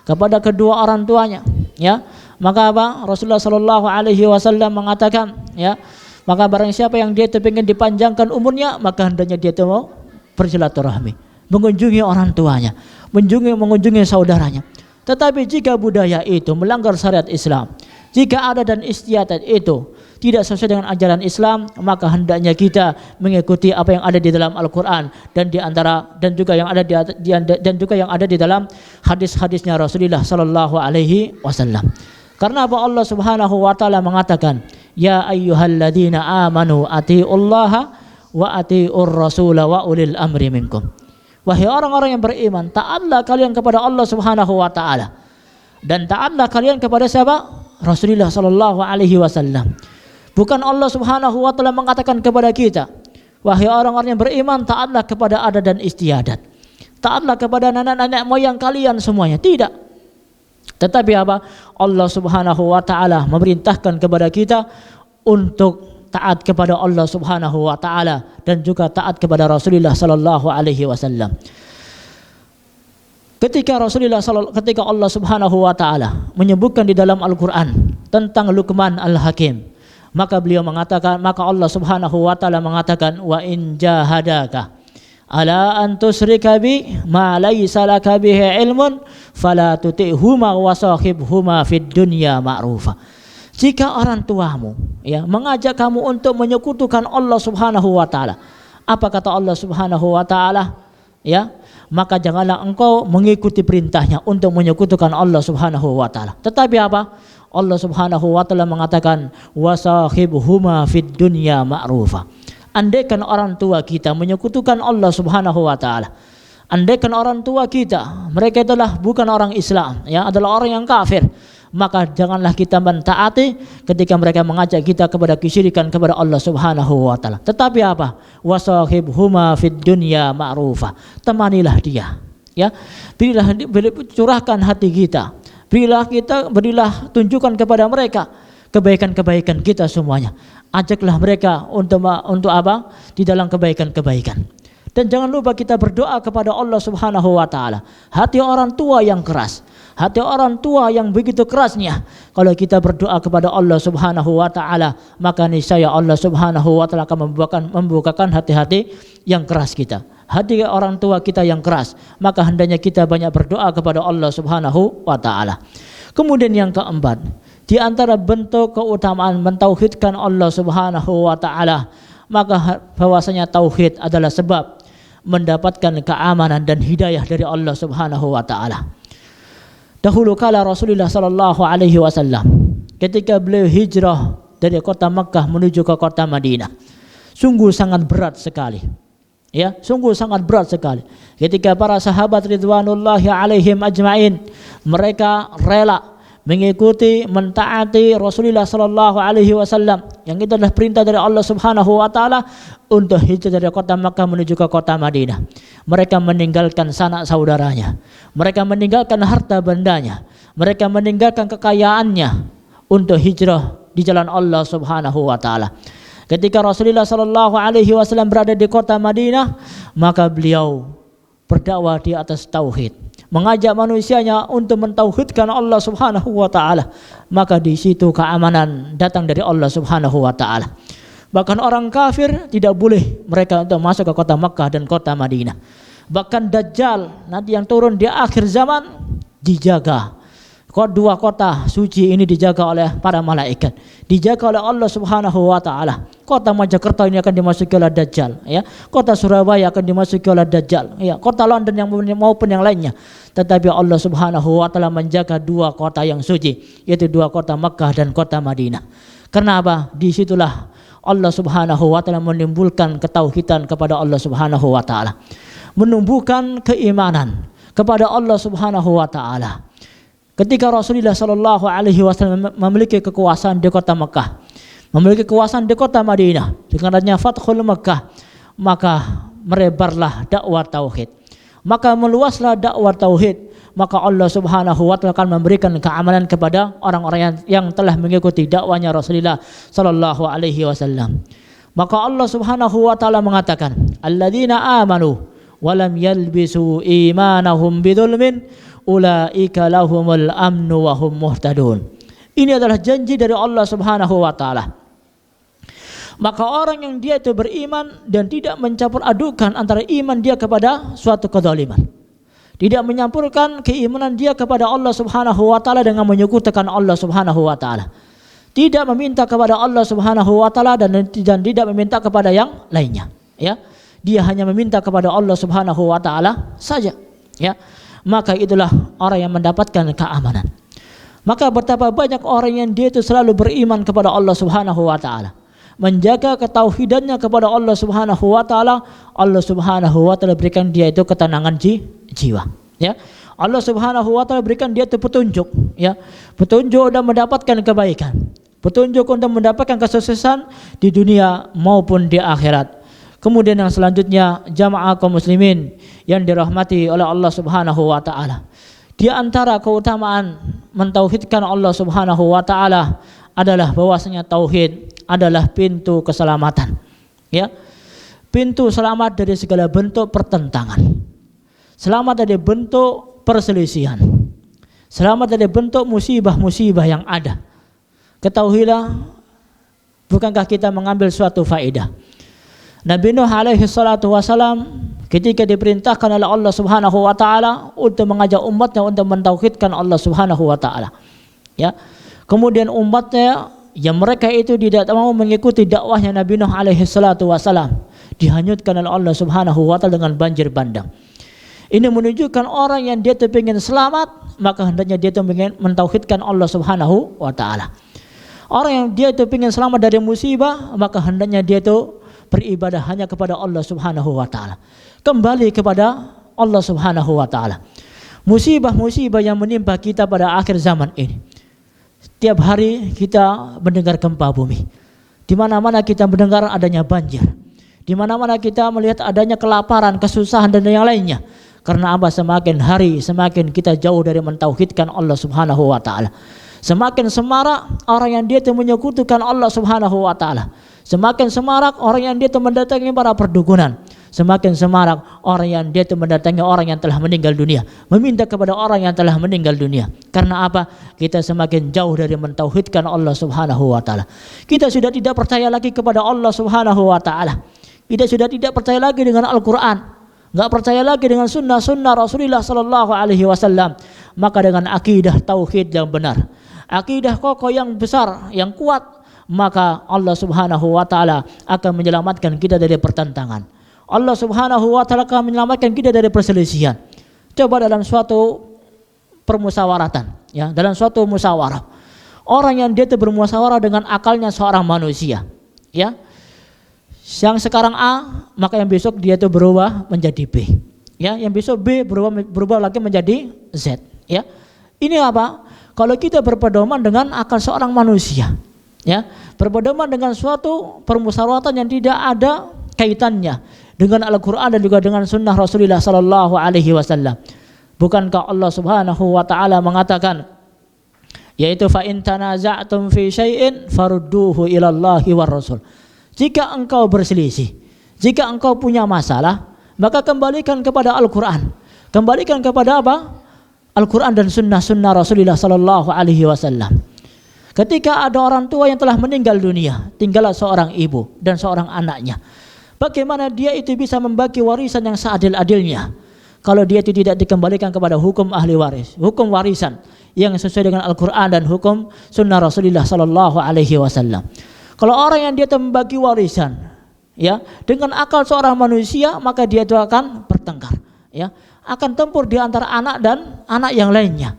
kepada kedua orang tuanya, ya. Maka apa, Rasulullah sallallahu alaihi wasallam mengatakan, ya, maka barang siapa yang dia itu ingin dipanjangkan umurnya, maka hendaknya dia itu mau bersilaturahmi, mengunjungi orang tuanya, mengunjungi saudaranya. Tetapi jika budaya itu melanggar syariat Islam, Jika ada dan istiadat itu tidak sesuai dengan ajaran Islam, maka hendaknya kita mengikuti apa yang ada di dalam Al-Qur'an dan juga yang ada di dalam hadis-hadisnya Rasulullah sallallahu alaihi wasallam. Karena apa? Allah Subhanahu wa taala mengatakan, "Ya ayyuhalladzina amanu atiullaha wa atiur rasul wa ulil amri minkum." Wahai orang-orang yang beriman, taatlah kalian kepada Allah Subhanahu wa taala dan taatlah kalian kepada siapa? Rasulullah sallallahu alaihi wasallam. Bukan Allah Subhanahu wa taala mengatakan kepada kita, wahai orang-orang yang beriman, taatlah kepada adat dan istiadat. Taatlah kepada nenek-nenek moyang kalian semuanya. Tidak. Tetapi apa? Allah Subhanahu wa taala memerintahkan kepada kita untuk taat kepada Allah Subhanahu wa taala dan juga taat kepada Rasulullah sallallahu alaihi wasallam. Ketika Allah Subhanahu wa taala menyebutkan di dalam Al-Qur'an tentang Luqman Al-Hakim, maka Allah Subhanahu wa taala mengatakan, wa in jahadaka ala an tusyrika bi ma laysa laka bihi ilmun fala tuti'huma wa sahibhuma fid dunya ma'rufa. Jika orang tuamu mengajak kamu untuk menyekutukan Allah Subhanahu wa taala, apa kata Allah Subhanahu wa taala? Maka janganlah engkau mengikuti perintahnya untuk menyekutukan Allah Subhanahu wa taala. Tetapi apa? Allah Subhanahu wa taala mengatakan, wasahibhuma fid dunya ma'rufa. Andaikan orang tua kita menyekutukan Allah Subhanahu wa taala, andaikan orang tua kita mereka adalah bukan orang Islam, adalah orang yang kafir, maka janganlah kita mentaati ketika mereka mengajak kita kepada kesyirikan kepada Allah Subhanahu wa taala. Tetapi apa? Wasahibhuma fid dunya ma'rufa. Temanilah dia, curahkan hati kita. Berilah tunjukkan kepada mereka kebaikan-kebaikan kita semuanya. Ajaklah mereka untuk apa? Di dalam kebaikan-kebaikan. Dan jangan lupa kita berdoa kepada Allah Subhanahu wa taala. Hati orang tua yang keras, hati orang tua yang begitu kerasnya, kalau kita berdoa kepada Allah Subhanahu wa taala, maka niscaya Allah Subhanahu wa taala akan membukakan hati-hati yang keras kita. Hati orang tua kita yang keras, maka hendaknya kita banyak berdoa kepada Allah Subhanahu wa taala. Kemudian yang keempat, di antara bentuk keutamaan mentauhidkan Allah Subhanahu wa taala, maka bahwasanya tauhid adalah sebab mendapatkan keamanan dan hidayah dari Allah Subhanahu wa taala. Dahulu kala Rasulullah sallallahu alaihi wasallam ketika beliau hijrah dari kota Makkah menuju ke kota Madinah, sungguh sangat berat sekali. Sungguh sangat berat sekali. Ketika para sahabat ridwanullahi alaihim ajma'in, mereka rela mengikuti, mentaati Rasulullah sallallahu alaihi wasallam, yang itu adalah perintah dari Allah Subhanahu wa taala untuk hijrah dari kota Makkah menuju ke kota Madinah. Mereka meninggalkan sanak saudaranya, mereka meninggalkan harta bendanya, mereka meninggalkan kekayaannya untuk hijrah di jalan Allah Subhanahu wa taala. Ketika Rasulullah sallallahu alaihi wasallam berada di kota Madinah, maka beliau berdakwah di atas tauhid, mengajak manusianya untuk mentauhidkan Allah Subhanahu wa taala. Maka di situ keamanan datang dari Allah Subhanahu wa taala. Bahkan orang kafir tidak boleh mereka untuk masuk ke kota Makkah dan kota Madinah. Bahkan Dajjal nanti yang turun di akhir zaman dijaga. Dua kota suci ini dijaga oleh para malaikat, dijaga oleh Allah Subhanahu wa taala. Kota Mojokerto ini akan dimasuki oleh Dajjal, Kota Surabaya akan dimasuki oleh Dajjal, Kota London maupun yang lainnya. Tetapi Allah Subhanahu wa taala menjaga dua kota yang suci, yaitu dua kota Makkah dan kota Madinah. Kenapa? Disitulah Allah Subhanahu wa taala menimbulkan ketauhidan kepada Allah Subhanahu wa taala, menumbuhkan keimanan kepada Allah Subhanahu wa taala. Ketika Rasulullah sallallahu alaihi wasallam memiliki kekuasaan di kota Makkah, memiliki kekuasaan di kota Madinah, dengan adanya Fathul Makkah, maka merebarlah dakwah tauhid, maka meluaslah dakwah tauhid. Maka Allah Subhanahu wa taala akan memberikan keamanan kepada orang-orang yang telah mengikuti dakwahnya Rasulullah sallallahu alaihi wasallam. Maka Allah Subhanahu wa taala mengatakan, alladzina amanu wa lam yalbisu imanahum bidzulmin ulaika lahumul amnu wa hum muhtadun. Ini adalah janji dari Allah Subhanahu wa taala. Maka orang yang dia itu beriman dan tidak mencampur adukan antara iman dia kepada suatu kezaliman, tidak menyampurkan keimanan dia kepada Allah Subhanahu wa taala dengan menyekutukan Allah Subhanahu wa taala. Tidak meminta kepada Allah Subhanahu wa taala dan tidak meminta kepada yang lainnya, ya. Dia hanya meminta kepada Allah Subhanahu wa taala saja, ya. Maka itulah orang yang mendapatkan keamanan. Maka betapa banyak orang yang dia itu selalu beriman kepada Allah Subhanahu wa taala, menjaga ketauhidannya kepada Allah Subhanahu wa taala. Allah Subhanahu wa taala berikan dia itu ketenangan jiwa, ya. Allah Subhanahu wa taala berikan dia itu petunjuk, ya. Petunjuk dan mendapatkan kebaikan, petunjuk untuk mendapatkan kesuksesan di dunia maupun di akhirat. Kemudian yang selanjutnya, jamaah kaum muslimin yang dirahmati oleh Allah Subhanahu wa taala. Di antara keutamaan mentauhidkan Allah Subhanahu wa taala adalah bahwasanya tauhid adalah pintu keselamatan, ya. Pintu selamat dari segala bentuk pertentangan, selamat dari bentuk perselisihan, selamat dari bentuk musibah-musibah yang ada. Ketahuilah, bukankah kita mengambil suatu faedah? Nabi Nuh alaihi salatu wasalam ketika diperintahkan oleh Allah Subhanahu wa taala untuk mengajak umatnya untuk mentauhidkan Allah Subhanahu wa taala, ya. Kemudian umatnya yang mereka itu tidak mau mengikuti dakwahnya Nabi Nuh alaihi salatu wasalam, dihanyutkan oleh Allah Subhanahu wa taala dengan banjir bandang. Ini menunjukkan orang yang dia ingin selamat, maka hendaknya dia ingin mentauhidkan Allah Subhanahu wa taala. Orang yang dia itu ingin selamat dari musibah, maka hendaknya dia itu beribadah hanya kepada Allah Subhanahu wa taala. Kembali kepada Allah Subhanahu wa taala. Musibah-musibah yang menimpa kita pada akhir zaman ini. Setiap hari kita mendengar gempa bumi. Di mana-mana kita mendengar adanya banjir. Di mana-mana kita melihat adanya kelaparan, kesusahan dan yang lainnya. Karena apa? Semakin hari semakin kita jauh dari mentauhidkan Allah Subhanahu wa taala. Semakin semarak orang yang dia itu menyekutukan Allah Subhanahu wa taala. Semakin semarak orang yang dia itu mendatangi para perdukunan. Semakin semarak orang yang dia itu mendatangi orang yang telah meninggal dunia, meminta kepada orang yang telah meninggal dunia. Karena apa? Kita semakin jauh dari mentauhidkan Allah Subhanahu wa taala. Kita sudah tidak percaya lagi kepada Allah Subhanahu wa taala. Kita sudah tidak percaya lagi dengan Al-Qur'an, enggak percaya lagi dengan sunnah-sunnah Rasulullah sallallahu alaihi wasallam. Maka dengan akidah tauhid yang benar, akidah kokoh yang besar, yang kuat, maka Allah Subhanahu wa taala akan menyelamatkan kita dari pertentangan. Allah Subhanahu wa taala akan menyelamatkan kita dari perselisihan. Coba dalam suatu permusyawaratan, ya, dalam suatu musyawarah. Orang yang dia bermusyawarah dengan akalnya seorang manusia, ya. Yang sekarang A, maka yang besok dia itu berubah menjadi B. Ya, yang besok B berubah lagi menjadi Z, ya. Ini apa? Kalau kita berpedoman dengan akal seorang manusia, ya, berpedoman dengan suatu permusyawaratan yang tidak ada kaitannya dengan Al-Quran dan juga dengan sunnah Rasulullah sallallahu alaihi wasallam. Bukankah Allah Subhanahu wa taala mengatakan, yaitu fa in tanaza'tum fi syai'in farudduhu ila Allahi war Rasul. Jika engkau berselisih, jika engkau punya masalah, maka kembalikan kepada Al-Quran. Kembalikan kepada apa? Al-Quran dan sunnah-sunnah Rasulullah sallallahu alaihi wasallam. Ketika ada orang tua yang telah meninggal dunia, tinggallah seorang ibu dan seorang anaknya. Bagaimana dia itu bisa membagi warisan yang seadil-adilnya kalau dia itu tidak dikembalikan kepada hukum ahli waris, hukum warisan yang sesuai dengan Al-Quran dan hukum sunnah Rasulullah sallallahu alaihi wasallam. Kalau orang yang dia membagi warisan, ya, dengan akal seorang manusia, maka dia itu akan bertengkar, ya, akan tempur di antara anak dan anak yang lainnya,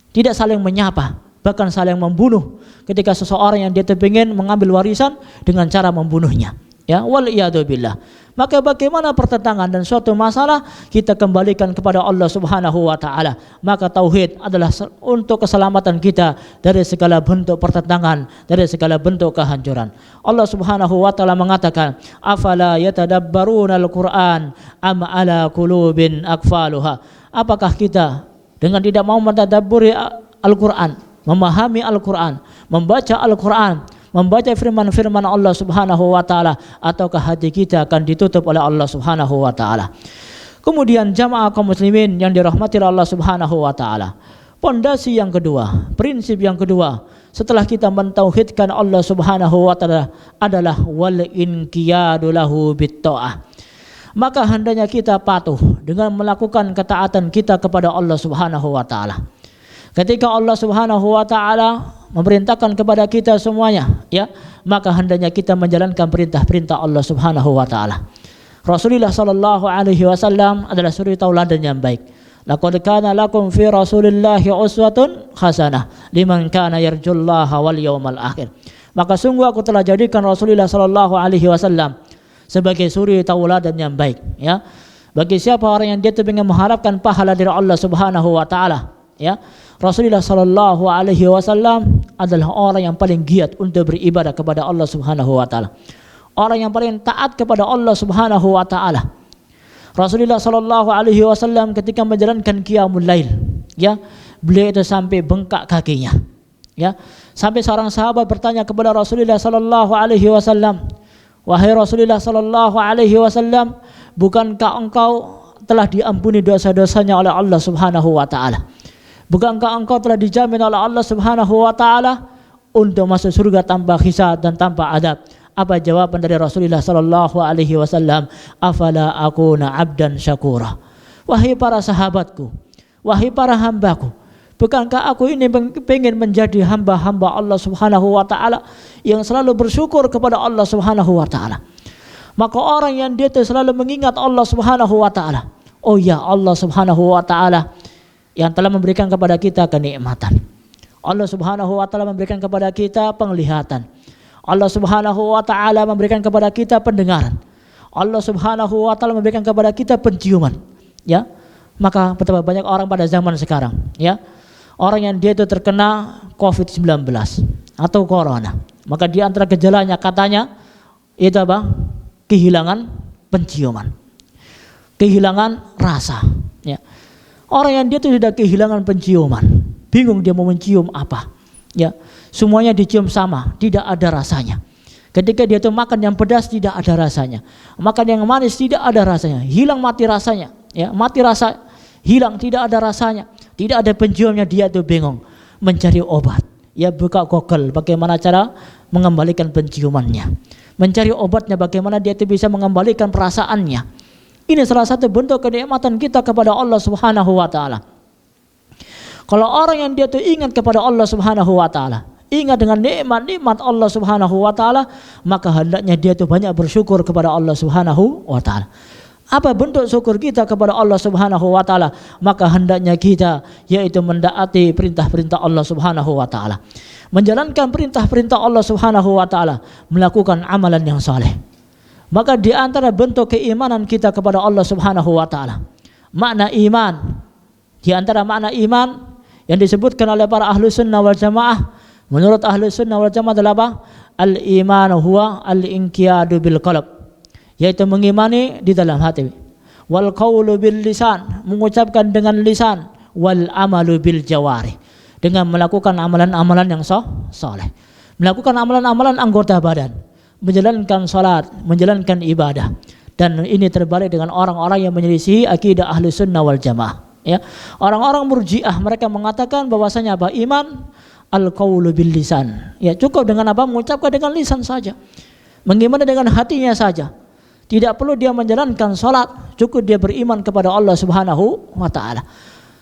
tidak saling menyapa, bahkan saling membunuh ketika seseorang yang dia ingin mengambil warisan dengan cara membunuhnya, ya, wal iyadu billah. Maka bagaimana pertentangan dan suatu masalah kita kembalikan kepada Allah Subhanahu wa taala. Maka tauhid adalah untuk keselamatan kita dari segala bentuk pertentangan, dari segala bentuk kehancuran. Allah Subhanahu wa taala mengatakan, afala yatadabbaruna al-Qur'an am ala qulubin aqfaluha. Apakah kita dengan tidak mau mentadabburi Al-Qur'an, memahami Al-Qur'an, membaca Al-Qur'an, membaca firman-firman Allah Subhanahu wa taala, ataukah hati kita akan ditutup oleh Allah Subhanahu wa taala? Kemudian jamaah kaum muslimin yang dirahmati Allah Subhanahu wa taala. Pondasi yang kedua, prinsip yang kedua setelah kita mentauhidkan Allah Subhanahu wa taala adalah wal inqiyadu lahu bitta'ah. maka hendaknya kita patuh dengan melakukan ketaatan kita kepada Allah Subhanahu wa taala. Ketika Allah Subhanahu wa taala memerintahkan kepada kita semuanya, ya, maka hendaknya kita menjalankan perintah-perintah Allah Subhanahu wa taala. Rasulullah sallallahu alaihi wasallam adalah suri tauladan yang baik. Laqad kana lakum fi Rasulillahi uswatun hasanah liman kana yarjullaha wal yawmal akhir. Maka sungguh aku telah jadikan Rasulullah sallallahu alaihi wasallam sebagai suri tauladan yang baik, ya. Bagi siapa orang yang dia ingin mengharapkan pahala dari Allah Subhanahu wa taala, ya. Rasulullah sallallahu alaihi wasallam adalah orang yang paling giat untuk beribadah kepada Allah Subhanahu wa taala. Orang yang paling taat kepada Allah Subhanahu wa taala. Rasulullah sallallahu alaihi wasallam ketika menjalankan qiyamul lail, ya, beliau itu sampai bengkak kakinya, ya. Sampai seorang sahabat bertanya kepada Rasulullah sallallahu alaihi wasallam, "Wahai Rasulullah sallallahu alaihi wasallam, bukankah engkau telah diampuni dosa-dosanya oleh Allah Subhanahu wa taala? Bukankah engkau telah dijamin oleh Allah Subhanahu wa taala untuk masuk surga tanpa hisab dan tanpa adab?" Apa jawaban dari Rasulullah sallallahu alaihi wasallam? "Afala akuna abdan syakura." Wahai para sahabatku, wahai para hambaku, bukankah aku ini ingin menjadi hamba-hamba Allah Subhanahu wa taala yang selalu bersyukur kepada Allah Subhanahu wa taala? Maka orang yang dia selalu mengingat Allah Subhanahu wa taala, oh ya, Allah Subhanahu wa taala yang telah memberikan kepada kita kenikmatan. Allah Subhanahu wa taala memberikan kepada kita penglihatan. Allah Subhanahu wa taala memberikan kepada kita pendengaran. Allah Subhanahu wa taala memberikan kepada kita penciuman, ya. Maka betapa banyak orang pada zaman sekarang, ya, orang yang dia itu terkena COVID-19 atau corona, maka di antara gejalanya katanya itu apa? Kehilangan penciuman, kehilangan rasa, ya. Orang yang dia itu sudah kehilangan penciuman, bingung dia mau mencium apa, ya. Semuanya dicium sama, tidak ada rasanya. Ketika dia itu makan yang pedas tidak ada rasanya, makan yang manis tidak ada rasanya, hilang mati rasanya, ya, mati rasa, hilang, tidak ada rasanya, tidak ada penciumnya. Dia itu bingung mencari obat, ya, buka Google bagaimana cara mengembalikan penciumannya, mencari obatnya bagaimana dia itu bisa mengembalikan perasaannya. Ini salah satu bentuk kenikmatan kita kepada Allah Subhanahu wa taala. Kalau orang yang dia itu ingat kepada Allah Subhanahu wa taala, ingat dengan nikmat-nikmat Allah Subhanahu wa taala, maka hendaknya dia itu banyak bersyukur kepada Allah Subhanahu wa taala. Apa bentuk syukur kita kepada Allah Subhanahu wa taala? Maka hendaknya kita yaitu mendaati perintah-perintah Allah Subhanahu wa taala, menjalankan perintah-perintah Allah Subhanahu wa taala, melakukan amalan yang saleh. Maka di antara bentuk keimanan kita kepada Allah Subhanahu wa taala, makna iman, di antara makna iman yang disebutkan oleh para ahlu sunnah wal jamaah, menurut ahlu sunnah wal jamaah adalah apa? Al-iman huwa al-inqiyadu bil qalb, yaitu mengimani di dalam hati, wal qawlu bil lisan, mengucapkan dengan lisan, wal amalu bil jawari, dengan melakukan amalan-amalan yang saleh, melakukan amalan-amalan anggota badan, menjalankan salat, menjalankan ibadah. Dan ini terbalik dengan orang-orang yang menyelisihi akidah ahlu sunnah wal jamaah, ya. Orang-orang murjiah mereka mengatakan bahwasanya apa? Iman al-qawlu bil lisan, ya, cukup dengan apa? Mengucapkan dengan lisan saja, mengimani dengan hatinya saja, tidak perlu dia menjalankan salat, cukup dia beriman kepada Allah Subhanahu wa taala.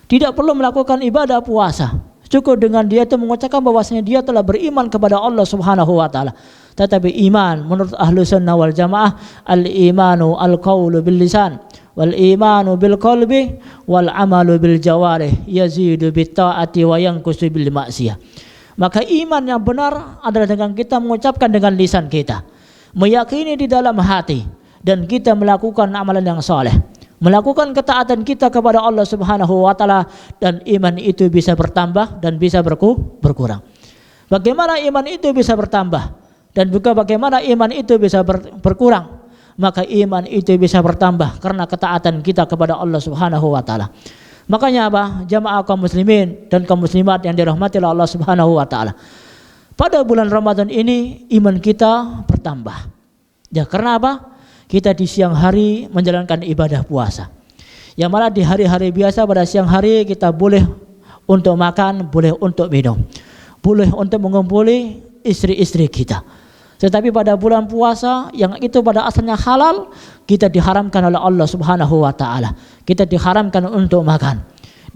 Tidak perlu melakukan ibadah puasa, cukup dengan dia itu mengucapkan bahwasanya dia telah beriman kepada Allah Subhanahu wa taala. Tetapi iman menurut ahlu sunnah wal jamaah, al-imanu al-qawlu bil lisan, wal imanu bil qalbi, wal amalu bil jawarih, yazidu bit taati wa yanqusu bil ma'siyah. Maka iman yang benar adalah dengan kita mengucapkan dengan lisan kita, meyakini di dalam hati, dan kita melakukan amalan yang saleh, melakukan ketaatan kita kepada Allah Subhanahu wa taala, dan iman itu bisa bertambah dan bisa berkurang. Bagaimana iman itu bisa bertambah dan juga bagaimana iman itu bisa berkurang? Maka iman itu bisa bertambah karena ketaatan kita kepada Allah Subhanahu wa taala. Makanya apa? Jamaah kaum muslimin dan kaum muslimat yang dirahmati oleh Allah Subhanahu wa taala, pada bulan Ramadan ini iman kita bertambah. Ya, karena apa? Kita di siang hari menjalankan ibadah puasa. Yang mana di hari-hari biasa pada siang hari kita boleh untuk makan, boleh untuk minum, boleh untuk mengumpuli istri-istri kita. Tetapi pada bulan puasa yang itu pada asalnya halal, kita diharamkan oleh Allah Subhanahu wa taala. Kita diharamkan untuk makan,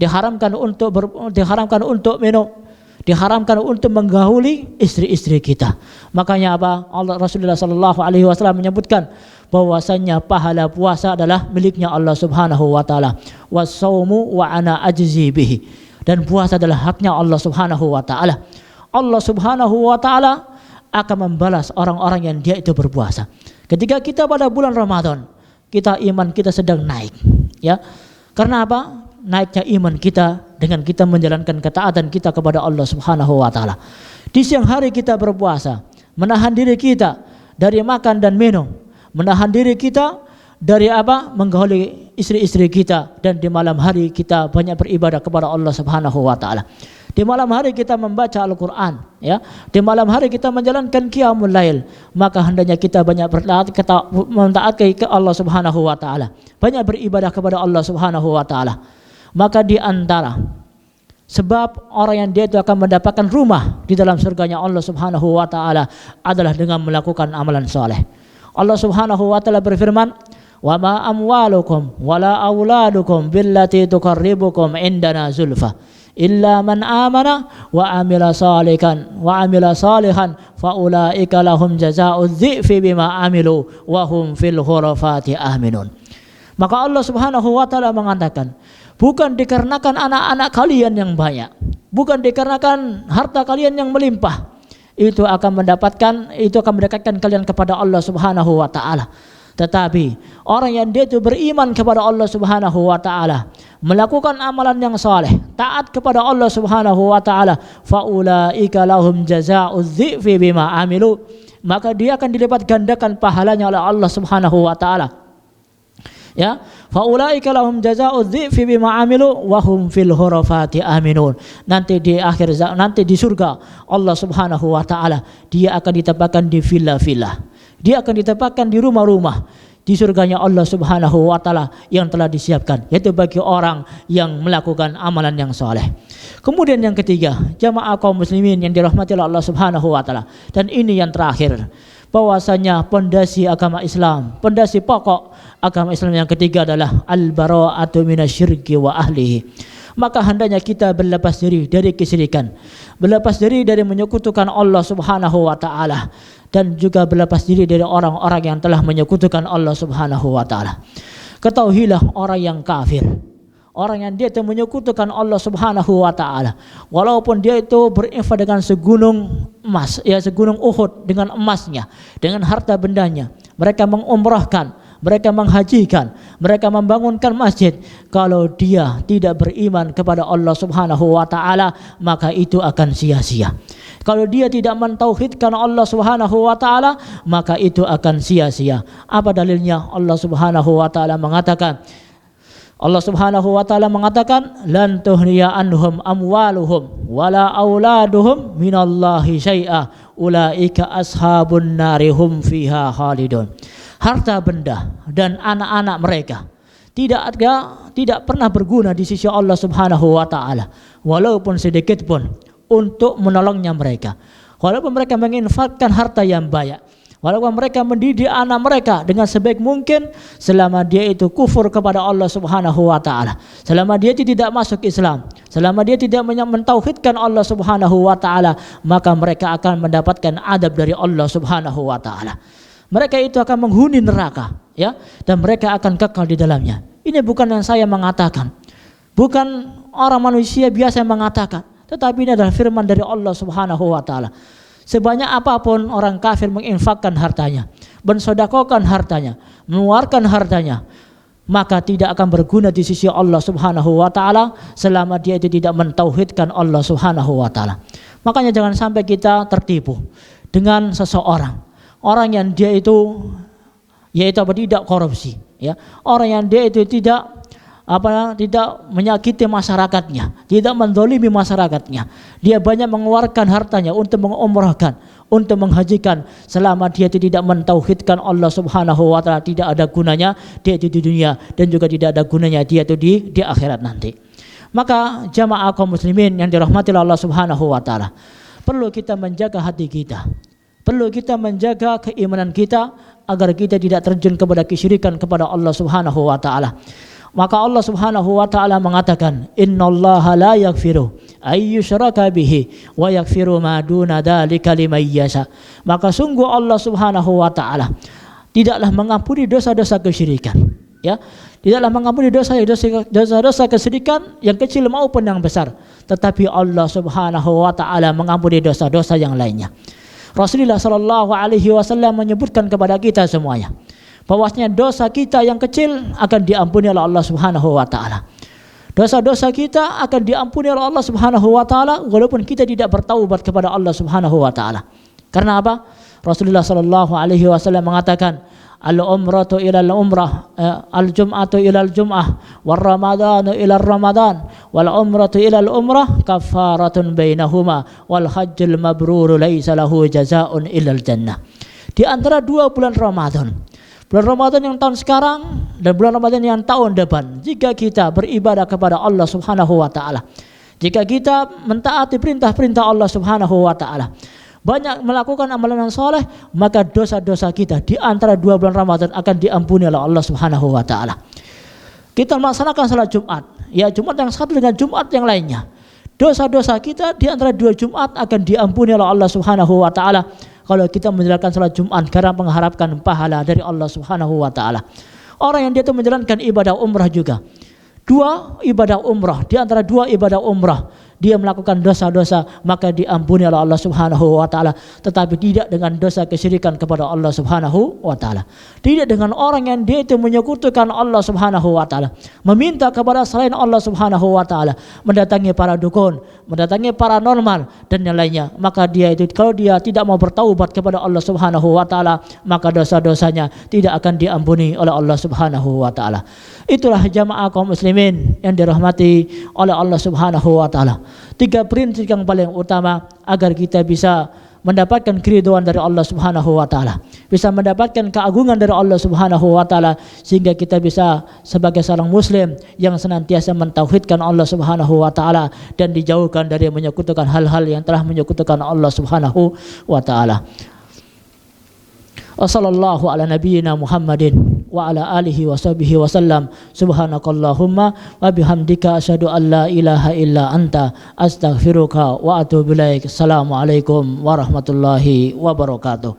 diharamkan untuk minum, diharamkan untuk menggauli istri-istri kita. Makanya apa? Rasulullah sallallahu alaihi wasallam menyebutkan bahwasanya pahala puasa adalah miliknya Allah Subhanahu wa taala. Was-saumu wa ana ajzi bihi. Dan puasa adalah haknya Allah Subhanahu wa taala. Allah Subhanahu wa taala akan membalas orang-orang yang dia itu berpuasa. Ketika kita pada bulan Ramadan, iman kita sedang naik, ya. Karena apa? Naiknya iman kita dengan kita menjalankan ketaatan kita kepada Allah Subhanahu wa taala. Di siang hari kita berpuasa, menahan diri kita dari makan dan minum, menahan diri kita dari apa? Menggauli istri-istri kita, dan di malam hari kita banyak beribadah kepada Allah Subhanahu wa taala. Di malam hari kita membaca Al-Quran, ya. Di malam hari kita menjalankan qiyamul lail. Maka hendaknya kita banyak mentaati ke Allah Subhanahu wa taala, banyak beribadah kepada Allah Subhanahu wa taala. Maka di antara sebab orang yang dia itu akan mendapatkan rumah di dalam surganya Allah Subhanahu wa taala adalah dengan melakukan amalan soleh. Allah Subhanahu wa taala berfirman, "Wa ma amwalukum wala auladukum billati tuqarribukum indana zulfa illa man amana wa amila salihan fa ulaika lahum jazaa'udz dhi'fi bima amilu wa hum fil ghurafati aminun." Maka Allah Subhanahu wa taala mengatakan, bukan dikarenakan anak-anak kalian yang banyak, bukan dikarenakan harta kalian yang melimpah, itu akan mendekatkan kalian kepada Allah Subhanahu wa taala. Tetapi orang yang dia itu beriman kepada Allah Subhanahu wa taala, melakukan amalan yang saleh, taat kepada Allah Subhanahu wa taala, faulaika lahum jazaa'udz dhi'fi bima amilu, maka dia akan dilipat gandakan pahalanya oleh Allah Subhanahu wa taala. Ya, faulaika lahum jazaa'udz dhi'fi bima amilu wa hum fil ghurafati aminun. Nanti di surga Allah Subhanahu wa taala dia akan ditempatkan di villa-villa. Dia akan ditempatkan di rumah-rumah di surganya Allah Subhanahu wa taala yang telah disiapkan, yaitu bagi orang yang melakukan amalan yang saleh. Kemudian yang ketiga, jamaah kaum muslimin yang dirahmati Allah Subhanahu wa taala, dan ini yang terakhir, bahwasanya pondasi agama Islam, pondasi pokok agama Islam yang ketiga adalah al-bara'atu minasyirki wa ahlihi. Maka hendaknya kita berlepas diri dari kesyirikan, berlepas diri dari menyekutukan Allah Subhanahu wa taala, dan juga berlepas diri dari orang-orang yang telah menyekutukan Allah Subhanahu wa taala. Ketahuilah orang yang kafir, orang yang dia itu menyekutukan Allah Subhanahu wa taala, walaupun dia itu berinfak dengan segunung emas, ya segunung Uhud dengan emasnya, dengan harta bendanya, mereka mengumrahkan, mereka menghajikan, mereka membangunkan masjid, kalau dia tidak beriman kepada Allah Subhanahu wa taala, maka itu akan sia-sia. Kalau dia tidak mentauhidkan Allah Subhanahu wa taala, maka itu akan sia-sia. Apa dalilnya? Allah Subhanahu wa taala mengatakan, lan tuhniya anhum amwaluhum wala auladuhum minallahi syai'a ulaika ashabun nari hum fiha khalidun. Harta benda dan anak-anak mereka tidak pernah berguna di sisi Allah Subhanahu wa taala, walaupun sedikit pun untuk menolongnya mereka. Walaupun mereka menginfakkan harta yang banyak, walaupun mereka mendidik anak mereka dengan sebaik mungkin, selama dia itu kufur kepada Allah Subhanahu wa taala, selama dia tidak masuk Islam, selama dia tidak mentauhidkan Allah Subhanahu wa taala, maka mereka akan mendapatkan adab dari Allah Subhanahu wa taala. Mereka itu akan menghuni neraka, ya, dan mereka akan kekal di dalamnya. Ini bukan yang saya mengatakan, bukan orang manusia biasa yang mengatakan, tetapi ini adalah firman dari Allah Subhanahu wa taala. Sebanyak apapun orang kafir menginfakkan hartanya, mensedekahkan hartanya, mengeluarkan hartanya, maka tidak akan berguna di sisi Allah Subhanahu wa taala selama dia itu tidak mentauhidkan Allah Subhanahu wa taala. Makanya jangan sampai kita tertipu dengan seseorang, orang yang dia itu tidak korupsi, ya. Orang yang dia itu tidak menyakiti masyarakatnya, tidak menzalimi masyarakatnya. Dia banyak mengeluarkan hartanya untuk mengumrahkan, untuk menghajikan. Selama dia tidak mentauhidkan Allah Subhanahu wa taala, tidak ada gunanya dia itu di dunia, dan juga tidak ada gunanya dia itu di akhirat nanti. Maka jamaah kaum muslimin yang dirahmati Allah Subhanahu wa taala, perlu kita menjaga hati kita, perlu kita menjaga keimanan kita agar kita tidak terjun kepada kesyirikan kepada Allah Subhanahu wa taala. Maka Allah Subhanahu wa taala mengatakan, "Innallaha la yaghfiru ay yushraka bihi wa yaghfiru ma duna dzalika liman yasha." Maka sungguh Allah Subhanahu wa taala tidaklah mengampuni dosa-dosa kesyirikan, ya. Tidaklah mengampuni dosa-dosa kesyirikan yang kecil maupun yang besar, tetapi Allah Subhanahu wa taala mengampuni dosa-dosa yang lainnya. Rasulullah sallallahu alaihi wasallam menyebutkan kepada kita semuanya bahwasanya dosa kita yang kecil akan diampuni oleh Allah Subhanahu wa taala. Dosa-dosa kita akan diampuni oleh Allah Subhanahu wa taala walaupun kita tidak bertaubat kepada Allah Subhanahu wa taala. Karena apa? Rasulullah sallallahu alaihi wasallam mengatakan, al-umratu ila al-umrah, al-jum'atu ila al-jum'ah, wal ramadanu ila al-ramadan, wal umratu ila al-umrah kafaratun bainahuma, wal hajjul mabrur laisa lahu jazaa'un illa al-jannah. Di antara 2 bulan Ramadan, bulan Ramadan yang tahun sekarang dan bulan Ramadan yang tahun depan, jika kita beribadah kepada Allah Subhanahu wa taala, jika kita mentaati perintah-perintah Allah Subhanahu wa taala, banyak melakukan amalan yang soleh, maka dosa-dosa kita di antara 2 bulan Ramadan akan diampuni oleh Allah Subhanahu wa taala. Kita melaksanakan salat Jumat, ya Jumat yang satu dengan Jumat yang lainnya, dosa-dosa kita di antara 2 Jumat akan diampuni oleh Allah Subhanahu wa taala kalau kita menjalankan salat Jumat karena mengharapkan pahala dari Allah Subhanahu wa taala. Orang yang dia itu menjalankan ibadah umrah juga, 2 ibadah umrah, di antara 2 ibadah umrah dia melakukan dosa-dosa, maka diampuni oleh Allah Subhanahu wa taala, tetapi tidak dengan dosa kesyirikan kepada Allah Subhanahu wa taala. Tidak dengan orang yang dia itu menyekutukan Allah Subhanahu wa taala, meminta kepada selain Allah Subhanahu wa taala, mendatangi para dukun, mendatangi paranormal dan yang lainnya. Maka dia itu kalau dia tidak mau bertaubat kepada Allah Subhanahu wa taala, maka dosa-dosanya tidak akan diampuni oleh Allah Subhanahu wa taala. Itulah jamaah kaum muslimin yang dirahmati oleh Allah Subhanahu wa taala. 3 prinsip yang paling utama agar kita bisa mendapatkan keridhaan dari Allah Subhanahu wa taala, bisa mendapatkan keagungan dari Allah Subhanahu wa taala, sehingga kita bisa sebagai seorang muslim yang senantiasa mentauhidkan Allah Subhanahu wa taala dan dijauhkan dari menyekutukan hal-hal yang telah menyekutukan Allah Subhanahu wa taala. Wassallallahu ala nabiyyina Muhammadin wa ala alihi wa sahbihi wa sallam. Subhanakallahumma wa bihamdika asyhadu an la ilaha illa anta astaghfiruka wa atubu ilaik. Assalamualaikum warahmatullahi wabarakatuh.